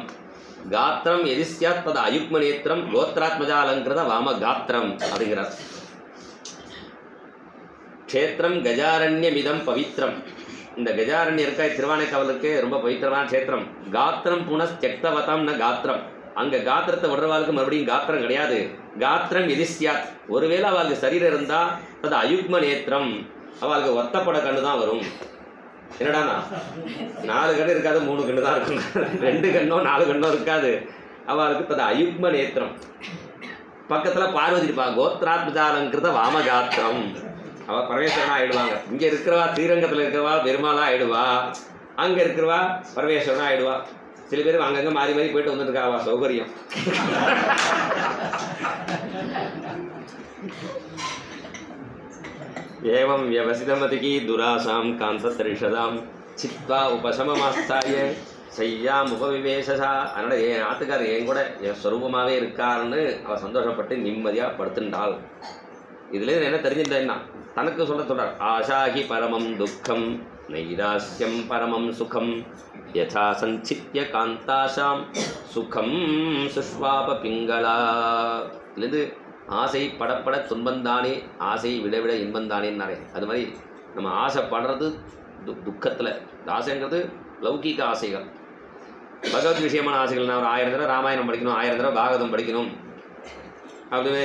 காத்திரம் எதிஸ்யாத் பத அயுக்ம நேத்திரம் கோத்ராத்மஜாலங்கிருத வாம காத்திரம் அப்படிங்கிறார். க்ஷேத்திரம் கஜாரண்யமிதம் பவித்ரம். இந்த கஜாரண்யம் இருக்கா திருவானைக்காவலுக்கு ரொம்ப பவித்திரமான க்ஷேத்திரம். காத்திரம் புனஸ்தியக்தவதாம் ந காத்திரம். அங்கே காத்திரத்தை விடுறவாளுக்கு மறுபடியும் காத்திரம் கிடையாது. காத்திரம் எதிஸ்யாத், ஒருவேளை அவளுக்கு சரீரம் இருந்தால் அது அயுக்ம நேத்திரம், அவளுக்கு ஒத்தப்பட கண்ணு தான் வரும். என்னடாண்ணா 4 கண்ணு இருக்காது, 3 கண்ணு தான் இருக்கும். 2 கண்ணோ 4 கண்ணோ இருக்காது. அவளுக்கு அது அயுக்ம நேத்திரம். பக்கத்தில் பார்வதி இருப்பா, கோத்ராத்மஜாலங்கிருத வாமகாத்திரம். அவள் பரமேஸ்வரனா ஆயிடுவாங்க. இங்கே இருக்கிறவா ஸ்ரீரங்கத்தில் இருக்கிறவா பெருமாளா ஆயிடுவா, அங்கே இருக்கிறவா பரமேஸ்வரனா ஆயிடுவா. சில பேர் அங்கங்கே மாறி மாறி போயிட்டு வந்துருக்காவா, சௌகரியம். ஏவம் வியவசிதமதிகி துராசாம் காந்தரிஷதாம் சித்வா உபசமமாஸ்தாய செய்யாம் உபவிவேசா. அதனால் என் ஆத்துக்காரர் என் கூட என் ஸ்வரூபமாகவே இருக்காருன்னு அவள் சந்தோஷப்பட்டு நிம்மதியாக படுத்துட்டாள். இதுலேருந்து என்ன தெரிஞ்சுட்டேன்னா தனக்கு சொல்கிறார். ஆஷாகி பரமம் துக்கம் நைராஸ்யம் பரமம் சுகம் யதா சஞ்சித்ய காந்தாசாம் சுகம் சுஷ்வாப பிங்களா. இதுலேருந்து ஆசை படப்பட துன்பந்தானே, ஆசை விட விட இன்பந்தானேன்னாரே. அது மாதிரி நம்ம ஆசைப்படுறது துக்கத்தில். ஆசைங்கிறது லௌகீக ஆசைகள், பகவத் விஷயமான ஆசைகள். நான் ஒரு 1000 தடவை ராமாயணம் படிக்கணும், 1000 தடவை பாகவதம் படிக்கணும். அப்படியே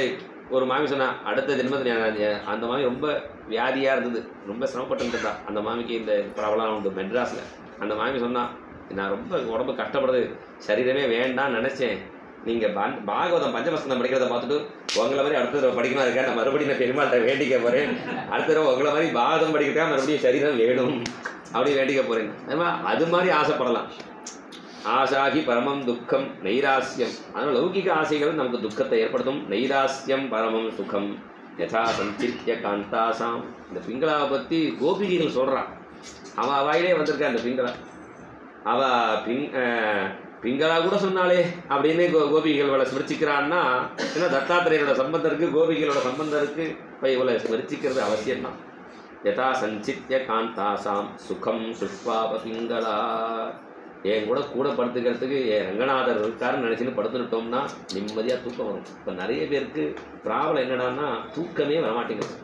ஒரு மாமி சொன்னால் அடுத்த ஜென்மத்தில் அந்த மாமி ரொம்ப வியாதியாக இருந்தது, ரொம்ப சிரமப்பட்டுருந்தா. அந்த மாமிக்கு இந்த ப்ராப்ளம் உண்டு மெட்ராஸில். அந்த மாமி சொன்னால் நான் ரொம்ப உடம்பு கஷ்டப்படுறது, சரீரமே வேண்டான்னு நினச்சேன், நீங்கள் பாகவதம் பஞ்சமஸ்கந்தம் படிக்கிறத பார்த்துட்டு உங்களை மாதிரி அடுத்த தடவை படிக்கணும் இருக்கா, நான் மறுபடியும் நான் பெருமாள்கிட்ட வேண்டிக்க போகிறேன், அடுத்த தடவை உங்களை மாதிரி பாகவதம் படிக்கிறதுக்காக மறுபடியும் சரீரம் வேணும் அப்படி வேண்டிக்க போகிறேன். அது மாதிரி ஆசைப்படலாம். ஆசாகி பரமம் துக்கம் நைராசியம். அதனால் லௌகிக ஆசைகள் நமக்கு துக்கத்தை ஏற்படுத்தும். நைராசியம் பரமம் சுகம் யதா சஞ்சித்ய காந்தாசாம். இந்த பிங்களாவை பற்றி கோபிகைகள் சொல்கிறான். அவள் வாயிலே வந்திருக்கா அந்த பிங்களா. பிங்களா கூட சொன்னாலே அப்படின்னு கோபிகளோட ஸ்மரிச்சிக்கிறான்னா, ஏன்னா தத்தாத்திரையோட சம்பந்தம் இருக்குது, கோபிகளோட சம்பந்தம் இருக்குது. இப்போ இவளை ஸ்மரிச்சிக்கிறது அவசியம்தான். யதா சஞ்சித்ய காந்தாசாம் சுகம் சுஷ்வாப பிங்களா. என் கூட படுத்துக்கிறதுக்கு என் ரங்கநாதர் இருக்காருன்னு நினச்சின்னு படுத்துட்டோம்னா நிம்மதியாக தூக்கம் வரும். இப்போ நிறைய பேருக்கு ப்ராப்ளம் என்னடான்னா தூக்கமே வரமாட்டேங்குது.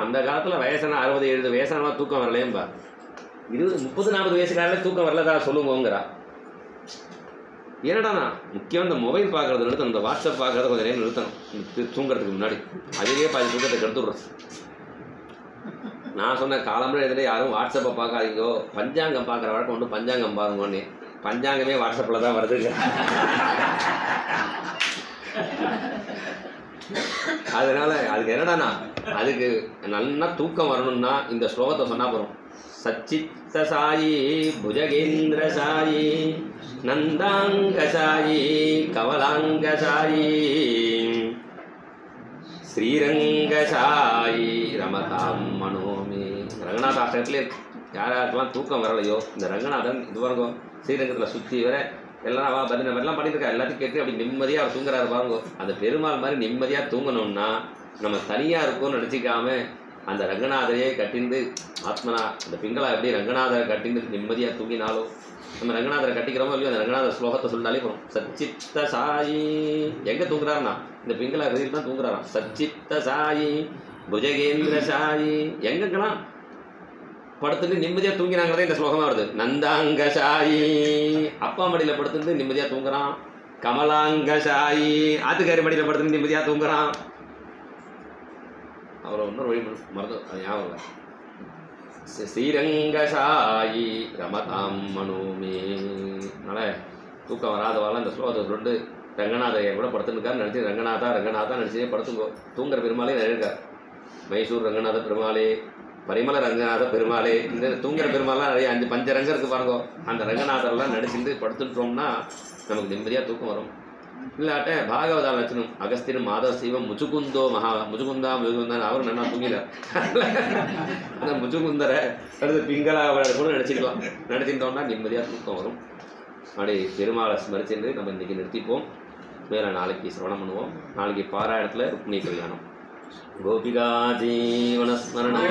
அந்த காலத்தில் வயசான 60-70 வயசானவா தூக்கம் வரலையேம்பா. 20-30-40 வயசுக்காரங்களே தூக்கம் வரலதா சொல்லுவோங்கிறா. என்னடாண்ணா முக்கியம் இந்த மொபைல் பார்க்குறது நிறுத்தணும், இந்த வாட்ஸ்அப் பார்க்குறத கொஞ்சம் நேரம் நிறுத்தணும் தூங்குறதுக்கு முன்னாடி. அதுவே பாதி தூக்கத்தை கெடுத்துடுறோம். நான் சொன்ன காலம்புற இதில் யாரும் வாட்ஸ்அப்பை பார்க்காதீங்கோ, பஞ்சாங்கம் பார்க்குற வழக்கம் ஒன்று, பஞ்சாங்கம் பாருங்கன்னு. பஞ்சாங்கமே வாட்ஸ்அப்பில் தான் வருதுங்க. அதனால் அதுக்கு என்னடாண்ணா, அதுக்கு நல்லா தூக்கம் வரணும்னா இந்த ஸ்லோகத்தை சொன்னால் போகிறோம். சச்சித்த சாயி புஜகேந்திர சாயி நந்தாங்க சாயி கமலாங்க சாயி ஸ்ரீரங்க சாயி ரமதாம் மனோமே. ரங்கநாத அஷ்டகத்திலே இருக்கு. யாராருக்கெல்லாம் தூக்கம் வரலையோ இந்த ரங்கநாதன் இது பாருங்கோ ஸ்ரீரங்கத்தில் சுற்றி வர எல்லாம் அவள் பதின மாதிரிலாம் பண்ணியிருக்கா. எல்லாத்தையும் கேட்டு அப்படி நிம்மதியாக அவர் தூங்குறாரு பாருங்கோ. அந்த பெருமாள் மாதிரி நிம்மதியாக தூங்கணும்னா நம்ம தனியாக இருக்கோம்னு நினச்சிக்காம அந்த ரங்கநாதரையே கட்டிந்து ஆத்மனா அந்த பிங்களா எப்படி ரங்கநாதரை கட்டிந்து நிம்மதியாக தூங்கினாலும் நம்ம ரங்கநாதரை கட்டிக்கிறோமோ இல்லையோ அந்த ரங்கநாதர் ஸ்லோகத்தை சொன்னாலே போகிறோம். சச்சித்த சாயி எங்கே தூங்குறாருன்னா இந்த பிங்களா கதியில் தான் தூங்குறாராம். சச்சித்த சாயி புஜகேந்திர சாயி எங்கெங்கெல்லாம் படுத்துட்டு நிம்மதியாக தூங்கினாங்கிறதே இந்த ஸ்லோகமாக வருது. நந்தாங்க சாயி அப்பா மடியில் படுத்துட்டு நிம்மதியாக தூங்குறான். கமலாங்க சாயி ஆத்துக்காரி மடியில் படுத்துட்டு நிம்மதியாக தூங்குறான். அவரை இன்னொரு வழி மறந்து அது ஞாபகம். ஸ்ரீரங்க சாயி ரமதாம் மனோமே. அதனால் தூக்கம் வராதவாள் இந்த ஸ்லோகத்தை சொல்லிட்டு ரங்கநாதையை கூட படுத்துருக்காருன்னு நினச்சி ரங்கநாதா நினச்சே படுத்துங்கோ. தூங்குற பெருமாளே நிறைய இருக்கார். மைசூர் ரங்கநாத பெருமாளே, பரிமள ரங்கநாத பெருமாளே, இந்த தூங்குற பெருமாள்லாம் நிறைய 5 5 ரங்கம் இருக்குது பாருங்கோ. அந்த ரங்கநாதரெல்லாம் நடிச்சுட்டு படுத்துட்டோம்னா நமக்கு நிம்மதியாக தூக்கம் வரும். இல்லாட்ட பாகவதா லட்சணம் அகஸ்தியனும் மாதவ சீவம் முச்சுகுந்தோ முச்சுகுந்தான் அவர் நல்லா தூங்கினார். அந்த முச்சுகுந்தரை அடுத்து பிங்களா கூட நடிச்சிருக்கலாம். நடிச்சிருந்தோம்னா நிம்மதியாக தூக்கம் வரும். அப்படி பெருமாளை ஸ்மரிச்சுட்டு நம்ம இன்றைக்கி நிறுத்திப்போம். மேலே நாளைக்கு சிரவணம் பண்ணுவோம். நாளைக்கு பாராயணத்தில் ருக்மிணி கல்யாணம். கோபிகா ஜீவனஸ்மரணம்.